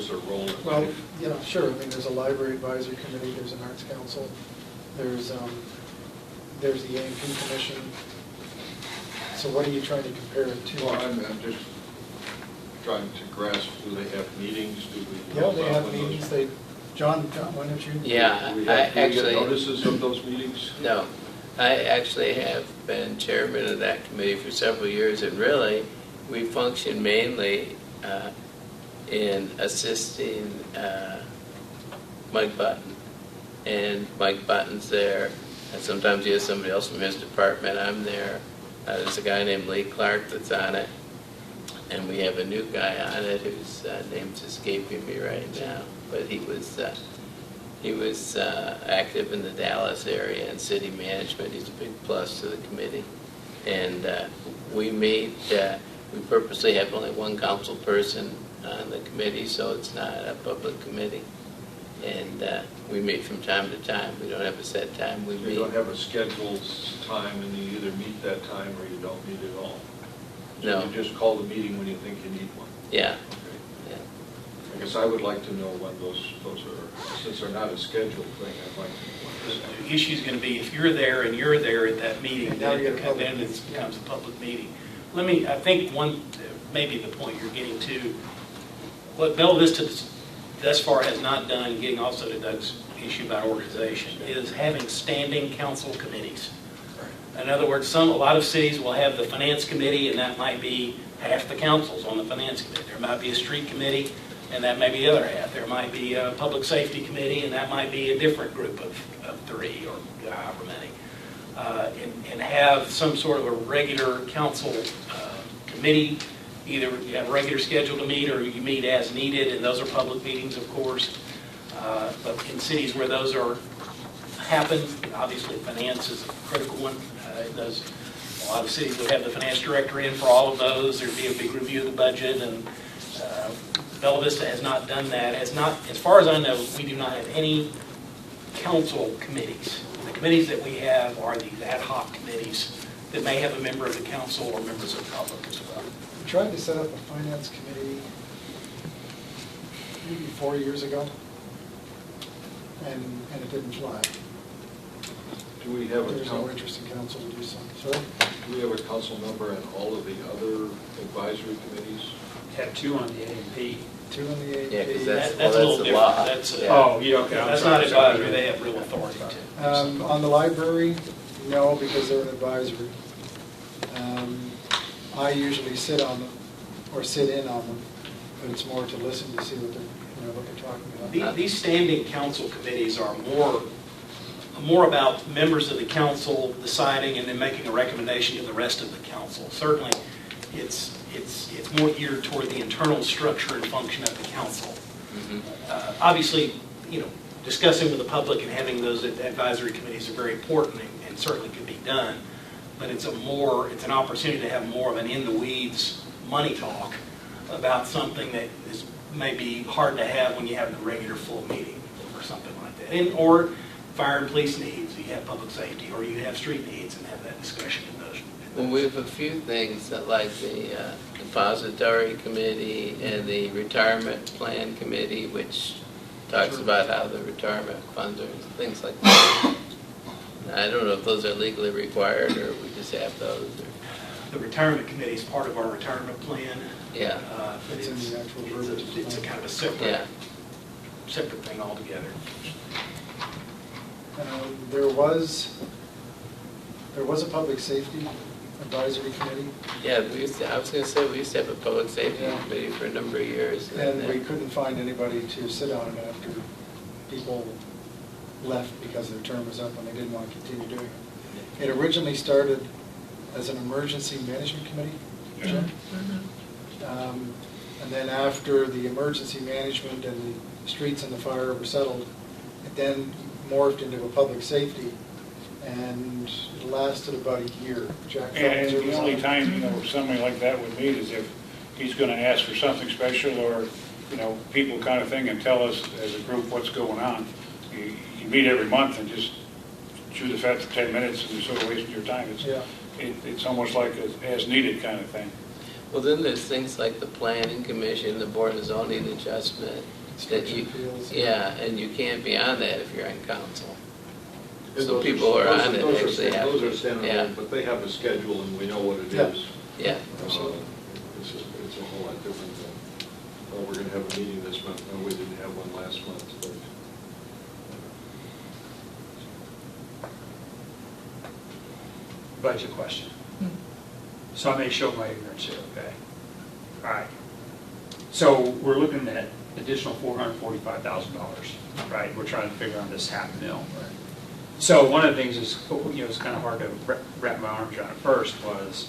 their role in Well, life? sure. I mean, there's a library advisory committee, there's an arts council, there's the A&P commission. So what are you trying to compare it to? Well, I'm just trying to grasp, do they have meetings? Do we Yeah, know they about have when those- meetings, John, why don't you? Yeah, Do we I have, do we get actually, notices of those meetings? no, I actually have been chairman of that committee for several years, and really, we function mainly in assisting Mike Button. And Mike Button's there, and sometimes he has somebody else from his department, I'm there. There's a guy named Lee Clark that's on it, and we have a new guy on it whose name's escaping me right now, but he was active in the Dallas area and city management. He's a big plus to the committee. And we meet, we purposely have only one council person on the committee, so it's not a public committee. And we meet from time to time. We don't have a set time. We You meet. don't have a scheduled time, and you either meet that time or you don't meet at all? So No. you just call the meeting when you think you need one? Yeah. Okay. Yeah. I guess I would like to know when those are, since they're not a scheduled thing, I'd like to. The issue's going to be, if you're there and you're there at that meeting, And now then you get a public it meeting. becomes a public meeting. I think maybe the point you're getting to, what Bella Vista thus far has not done, getting also to Doug's issue about organization, is having standing council committees. In other words, a lot of cities will have the finance committee, and that might be half the councils on the finance committee. There might be a street committee, and that may be the other half. There might be a public safety committee, and that might be a different group of three or however many. And have some sort of a regular council committee. Either you have a regular schedule to meet, or you meet as needed, and those are public meetings, of course. But in cities where those happen, obviously finance is a critical one. A lot of cities would have the finance director in for all of those. There'd be a big review of the budget, and Bella Vista has not done that. As far as I know, we do not have any council committees. The committees that we have are these ad hoc committees that may have a member of the council or members of the public as well. We tried to set up a finance committee maybe 4 years ago, and it didn't fly. Do we have There a was no interest in council to do so. Sorry? do we have a council member in all of the other advisory committees? have two on the A&P. Two on the Yeah, because AP. that's That's a little the different. law. That's, Yeah. Oh, yeah, okay. I'm That's sorry, not sorry. advisory, they have real authority to. On the library, no, because they're an advisory. I usually sit on them, or sit in on them, but it's more to listen to see what they're talking about. These standing council committees are more about members of the council deciding and then making a recommendation to the rest of the council. Certainly, it's more geared toward the internal structure and function of the council. Obviously, discussing with the public and having those advisory committees are very important and certainly could be done. But it's an opportunity to have more of an in-the-weeds money talk about something that may be hard to have when you have the regular full meeting or something like that. Or fire and police needs, you have public safety, or you have street needs and have that discussion in those. Well, we have a few things that, like the depository committee and the retirement plan committee, which talks about how the retirement funds are, things like that. I don't know if those are legally required or we just have those. The retirement committee is part of our retirement plan. Yeah. But It's in the actual verbiage. it's a kind of a Yeah. separate thing altogether. There was a public safety advisory committee, Yeah, I was going to say, we used to have a public safety Yeah. committee for a number of years. and we couldn't find anybody to sit on it after people left because their term was up and they didn't want to continue doing it. It originally started as an emergency management committee, Jim. And then after the emergency management and the streets and the fire were settled, it then morphed into a public safety, and it lasted about a year. Jack And Felser the was only on. time, somebody like that would meet is if he's going to ask for something special or, people kind of thing and tell us as a group what's going on. You meet every month and just chew the fat for 10 minutes and you're sort of wasting your time. Yeah. It's almost like a as-needed kind of thing. Well, then there's things like the planning commission, the board of zoning adjustment, that you, Appeals. yeah, and you can't be on that if you're on council. And So those people who are on it those actually have. Those are standalone, Yeah, but they have a schedule and we know what it Yeah. is. yeah. It's a whole lot different than, we're going to have a meeting this month. No, we didn't have one last month, but. Budget question. So I may show my ignorance here, okay? All right. So we're looking at additional $445,000, right? We're trying to figure out this $500,000. So one of the things is, it's kind of hard to wrap my arms around at first was,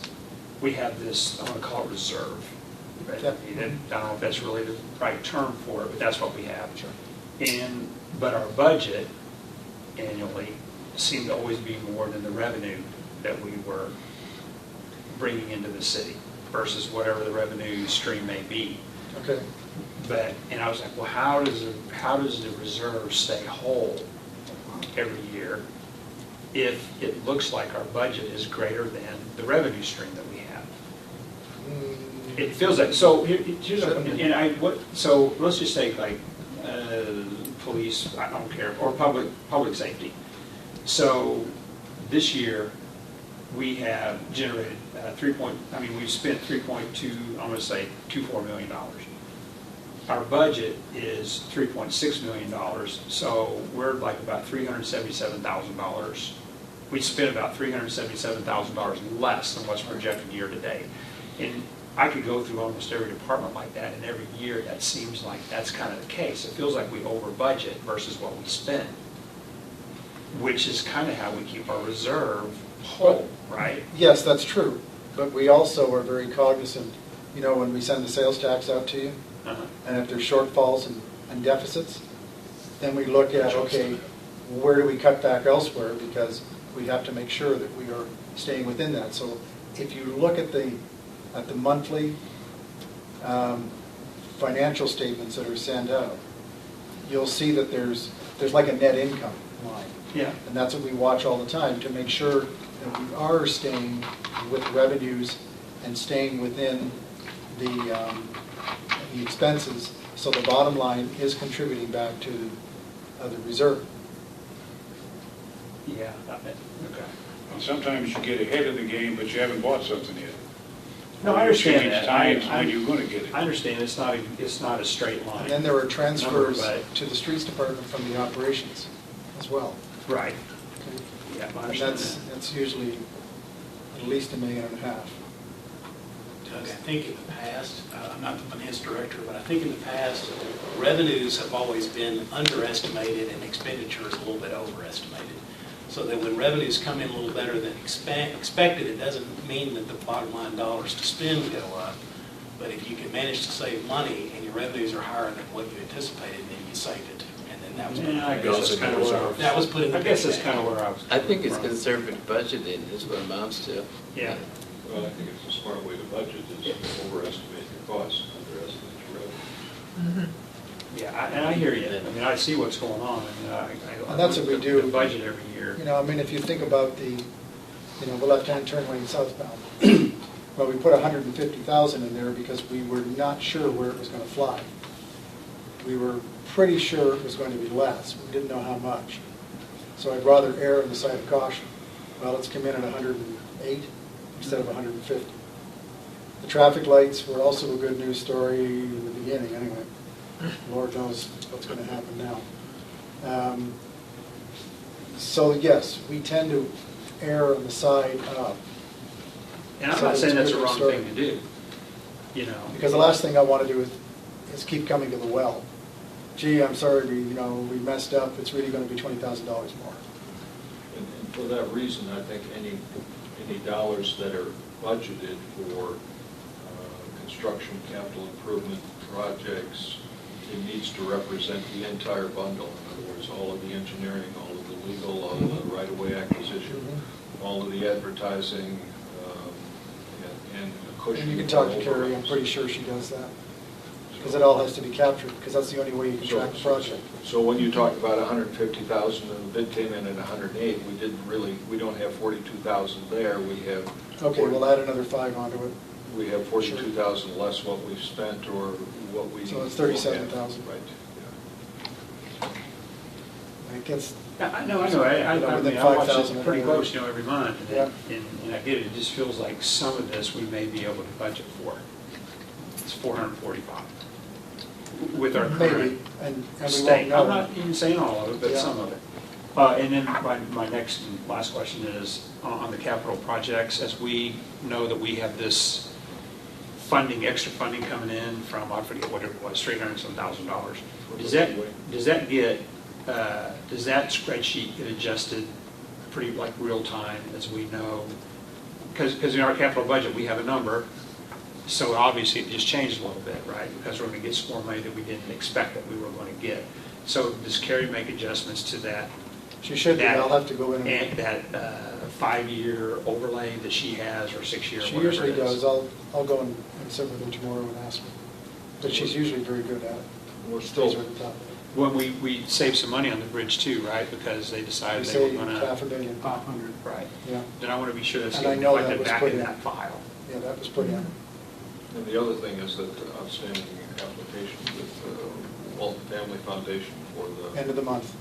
we have this, I want to call it reserve. Right? Yep. I don't know if that's really the right term for it, but that's what we have. But our budget annually seemed to always be more than the revenue that we were bringing into the city versus whatever the revenue stream may be. Okay. And I was like, well, how does the reserve stay whole every year if it looks like our budget is greater than the revenue stream that we have? It feels like, so here's so let's just say like police, I don't care, or public safety. So this year we have generated we've spent 3.2, I'm going to say $2.4 million. Our budget is $3.6 million, so we're like about $377,000. We spent about $377,000 less than what's projected year to date. And I could go through almost every department like that, and every year that seems like that's kind of the case. It feels like we over budget versus what we spend, which is kind of how we keep our reserve whole, right? Yes, that's true, but we also are very cognizant, when we send the sales tax out to you, and if there's shortfalls and deficits, then we look at, okay, where do we cut back elsewhere, because we have to make sure that we are staying within that. So if you look at the monthly financial statements that are sent out, you'll see that there's like a net income line. Yeah. And that's what we watch all the time, to make sure that we are staying with revenues and staying within the expenses, so the bottom line is contributing back to the reserve. Yeah, okay. And sometimes you get ahead of the game, but you haven't bought something yet. No, Or I you understand change that. times when you're going to get it. I understand it's not a straight line. And then there are transfers Number, but- to the streets department from the operations as well. Right. Okay? Yeah, I And understand that's usually at least $1.5 million. Doug, I think in the past, I'm not the finance director, but I think in the past, revenues have always been underestimated and expenditures a little bit overestimated. So that when revenues come in a little better than expected, it doesn't mean that the bottom line dollars to spend go up. But if you can manage to save money and your revenues are higher than what you anticipated, then you saved it. And then that was I guess that's kind of where that was put in the I guess that's big kind of bag. where I was. I think it's coming from. conservative budgeting is what it amounts to. Yeah. Well, I think it's a smart way to budget, is overestimate your costs, underestimate your revenue. Yeah, and I hear you. I mean, I see what's going on, and I And that's what we look at do. the budget every year. If you think about the left-hand turn lane southbound, well, we put 150,000 in there because we were not sure where it was going to fly. We were pretty sure it was going to be less. We didn't know how much. So I'd rather err on the side of caution. Well, let's come in at 108 instead of 150. The traffic lights were also a good news story in the beginning, anyway. Lord knows what's going to happen now. So yes, we tend to err on the side of. And I'm So not it's saying that's a good wrong story. thing to do, Because the last thing I want to do is keep coming to the well. Gee, I'm sorry, we messed up, it's really going to be $20,000 more. And For that reason, I think any dollars that are budgeted for construction, capital improvement projects, it needs to represent the entire bundle. In other words, all of the engineering, all of the legal, all of the right-of-way acquisition, all of the advertising, and a cushion. And you can talk to for Carrie, I'm overruns. pretty sure she does that. Because it all has to be captured, because that's the only way you can track the project. So when you talk about 150,000 and the bid came in at 108, we don't have 42,000 there, we have. Okay, we'll add another 5 onto it. We have 42,000 less what we've spent or what we. So it's 37,000. Right, yeah. It gets, I know, I Within mean, I watch 5,000 it pretty every close, every month, Yeah. and I get it, it just feels like some of this we may be able to budget for. It's 445 with our maybe, current and we won't state. know. I'm not even saying all of it, but Yeah. some of it. And then my next and last question is on the capital projects, as we know that we have this funding, extra funding coming in from, I forget what it was, $300,000. Does that spreadsheet get adjusted pretty like real time as we know? Because in our capital budget, we have a number, so obviously it just changed a little bit, right? Because we're going to get some more money that we didn't expect that we were going to get. So does Carrie make adjustments to that? She should, that- I'll have to go in And that 5-year overlay that she has, or 6-year, She whatever usually it is? does. I'll go and sit with her tomorrow and ask her. But she's usually very good at it. We're These still, are at the top. When we saved some money on the bridge too, right? Because they We decided they were say going to. $500,000. 500, right. Yeah, Then I want to be sure that's And I getting know that reflected was back put in in. that file. yeah, that was put in. and the other thing is that the outstanding application with Walton Family Foundation for the. End of the month.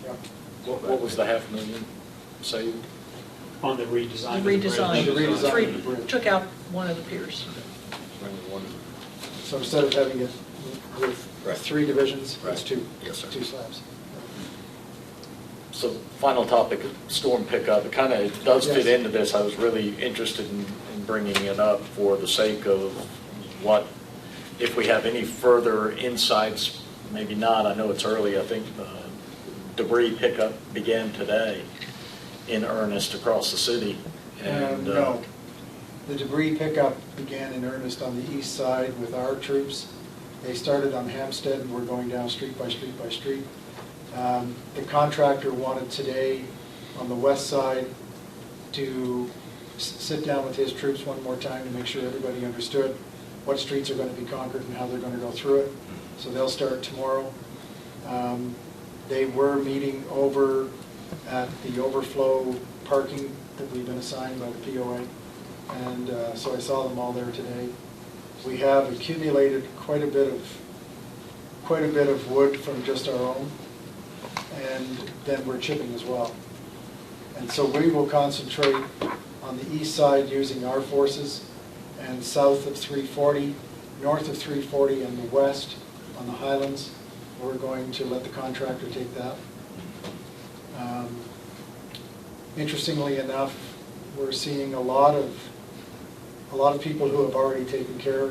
Yeah. What was the $500,000 saved? On the redesign. The of the redesign. bridge. The redesign of the Three, bridge. took out one of the piers. So instead of having it with Right. 3 divisions, it's Right. 2. Yes, sir. 2 slabs. So final topic, storm pickup, it kind of does fit Yes. into this. I was really interested in bringing it up for the sake of what, if we have any further insights, maybe not, I know it's early, I think debris pickup began today in earnest across the city. And No. The debris pickup began in earnest on the east side with our troops. They started on Hampstead and we're going down street by street by street. The contractor wanted today on the west side to sit down with his troops one more time to make sure everybody understood what streets are going to be conquered and how they're going to go through it. So they'll start tomorrow. They were meeting over at the overflow parking that we've been assigned by the POA. And so I saw them all there today. We have accumulated quite a bit of wood from just our own, and then we're chipping as well. And so we will concentrate on the east side using our forces, and south of 340, north of 340, and the west on the highlands, we're going to let the contractor take that. Interestingly enough, we're seeing a lot of people who have already taken care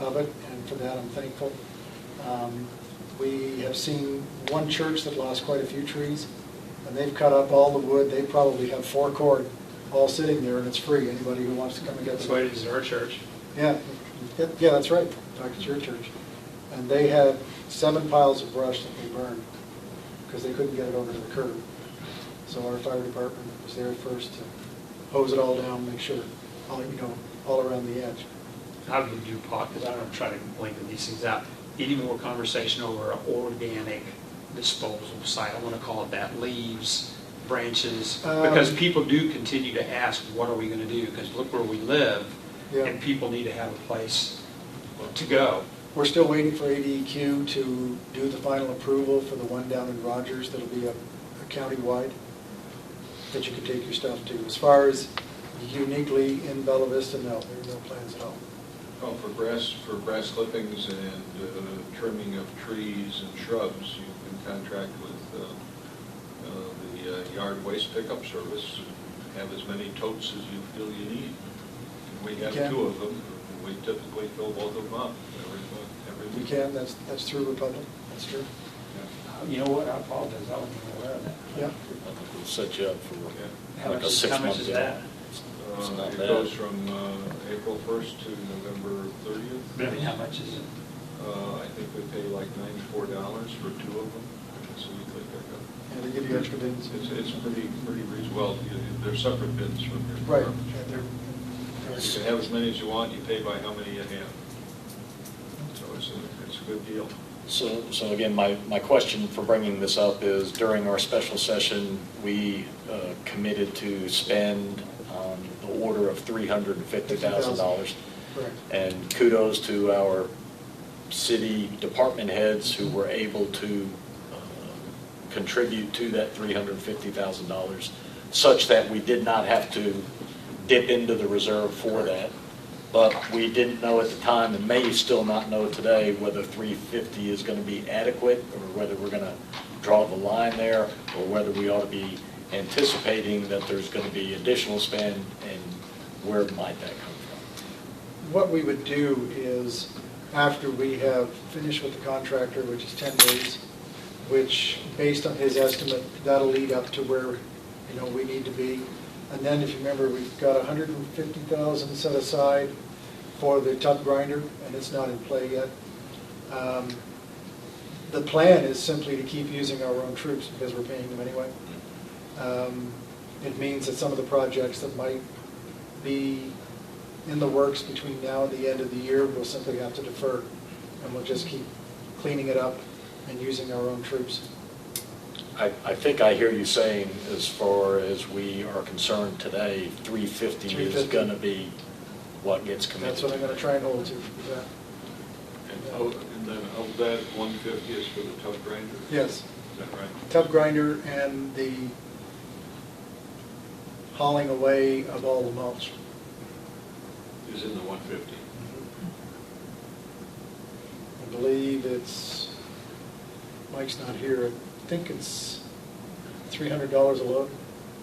of it, and for that I'm thankful. We have seen one church that lost quite a few trees, and they've cut up all the wood. They probably have 4 cord all sitting there, and it's free. Anybody who wants to come and get That's them. why it is our church. Yeah, that's right. Talk to your church. And they had 7 piles of brush that they burned because they couldn't get it over to the curb. So our fire department was there first to hose it all down, make sure, all around the edge. I would do pot, because I don't try to lengthen these things out. Any more conversation over an organic disposal site, I want to call it that, leaves, branches, because people do continue to ask, what are we going to do? Because look where we live, Yeah. and people need to have a place to go. We're still waiting for ADEQ to do the final approval for the one down in Rogers. That'll be a county-wide that you can take your stuff to. As far as uniquely in Bella Vista, no, there are no plans at all. Oh, for grass clippings and trimming of trees and shrubs, you can contract with the yard waste pickup service. Have as many totes as you feel you need. We have Okay. 2 of them. We typically fill both of them up every We week. can, that's through Republic, that's true. You know what, I apologize, I wasn't even aware of that. Yeah. I think we'll set you up for How like a much 6-month is deal. that? It's not It bad. goes from April 1st to November 30th. But I mean, how much is it? I think we pay like $94 for 2 of them. It's a weekly pickup. And they give you extra bins. It's pretty reasonable. Well, they're separate bins from your Right. garbage. And they're- You can have as many as you want, you pay by how many you have. So it's a good deal. So again, my question for bringing this up is during our special session, we committed to spend the order of $350,000. Correct. And kudos to our city department heads who were able to contribute to that $350,000, such that we did not have to dip into the reserve for that. But we didn't know at the time, and may still not know today, whether 350 is going to be adequate, or whether we're going to draw the line there, or whether we ought to be anticipating that there's going to be additional spend, and where might that come from? What we would do is, after we have finished with the contractor, which is 10 days, which, based on his estimate, that'll lead up to where, we need to be. And then, if you remember, we've got $150,000 set aside for the tub grinder, and it's not in play yet. The plan is simply to keep using our own troops because we're paying them anyway. It means that some of the projects that might be in the works between now and the end of the year, we'll simply have to defer, and we'll just keep cleaning it up and using our own troops. I think I hear you saying, as far as we are concerned today, 350 is 350. going to be what gets committed. That's what I'm going to try and hold to. Yeah. And then of that, 150 is for the tub grinder? Yes. Is that right? Tub grinder and the hauling away of all the mulch. Is in the 150. I believe it's, Mike's not here, I think it's $300 a load,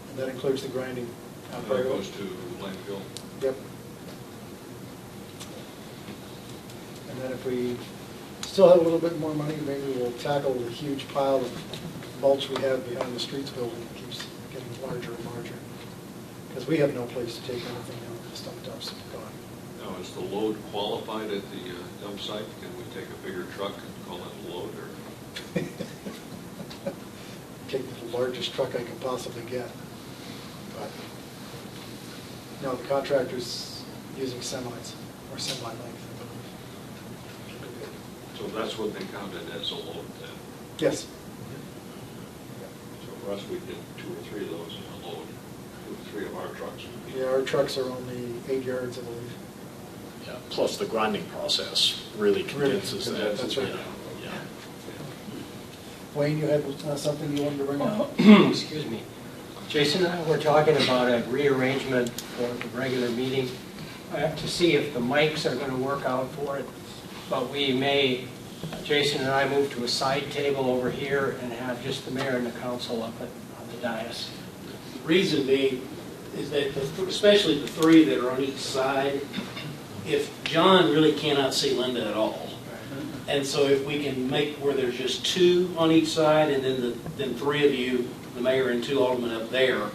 and that includes the grinding. And that goes to landfill? Yep. And then if we still have a little bit more money, maybe we'll tackle the huge pile of mulch we have behind the streets building. It keeps getting larger and larger. Because we have no place to take anything out. The stump dumps are gone. Now, is the load qualified at the dump site? Can we take a bigger truck and call it a load, or? Take the largest truck I can possibly get. But, no, the contractor's using semis, or semi-length, I believe. So that's what they counted as a load then? Yes. So for us, we did 2 or 3 of those in a load. 2 or 3 of our trucks would be. Yeah, our trucks are only 8 yards, I believe. Yeah, plus the grinding process really condenses that. That's right. Yeah. Wayne, you had something you wanted to bring up? Excuse me. Jason and I were talking about a rearrangement for the regular meeting. I have to see if the mics are going to work out for it, but we may, Jason and I move to a side table over here and have just the mayor and the council up on the dais. Reason being is that, especially the 3 that are on each side, if John really cannot see Linda at all, and so if we can make where there's just 2 on each side, and then 3 of you, the mayor and 2 aldermen up there,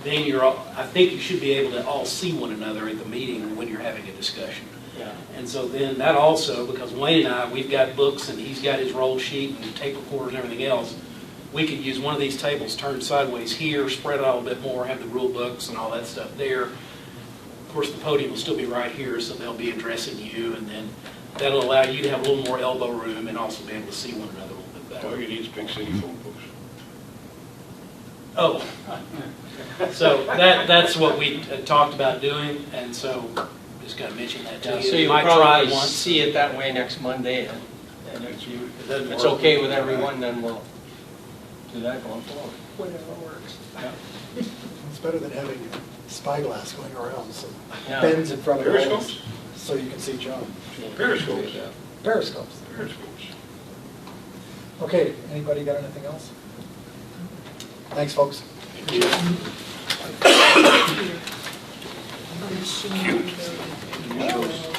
then I think you should be able to all see one another at the meeting when you're having a discussion. Yeah. And so then that also, because Wayne and I, we've got books and he's got his roll sheet and tape recorders and everything else, we could use one of these tables turned sideways here, spread it out a bit more, have the rule books and all that stuff there. Of course, the podium will still be right here, so they'll be addressing you, and then that'll allow you to have a little more elbow room and also be able to see one another a little bit All better. you need is big city phone books. Oh, so that's what we talked about doing, and so just got to mention that to Yeah, you. so You you'll might try probably once. see it that way next Monday, and if doesn't it's work. okay with everyone, then we'll do that going forward. Whatever works. It's better than having a spyglass going around, so Yeah. bends in front of us, Periscopes? so you can see John. Periscopes. Periscopes. Periscopes. Okay, anybody got anything else? Thanks, folks. Thank you. I'm assuming you know that-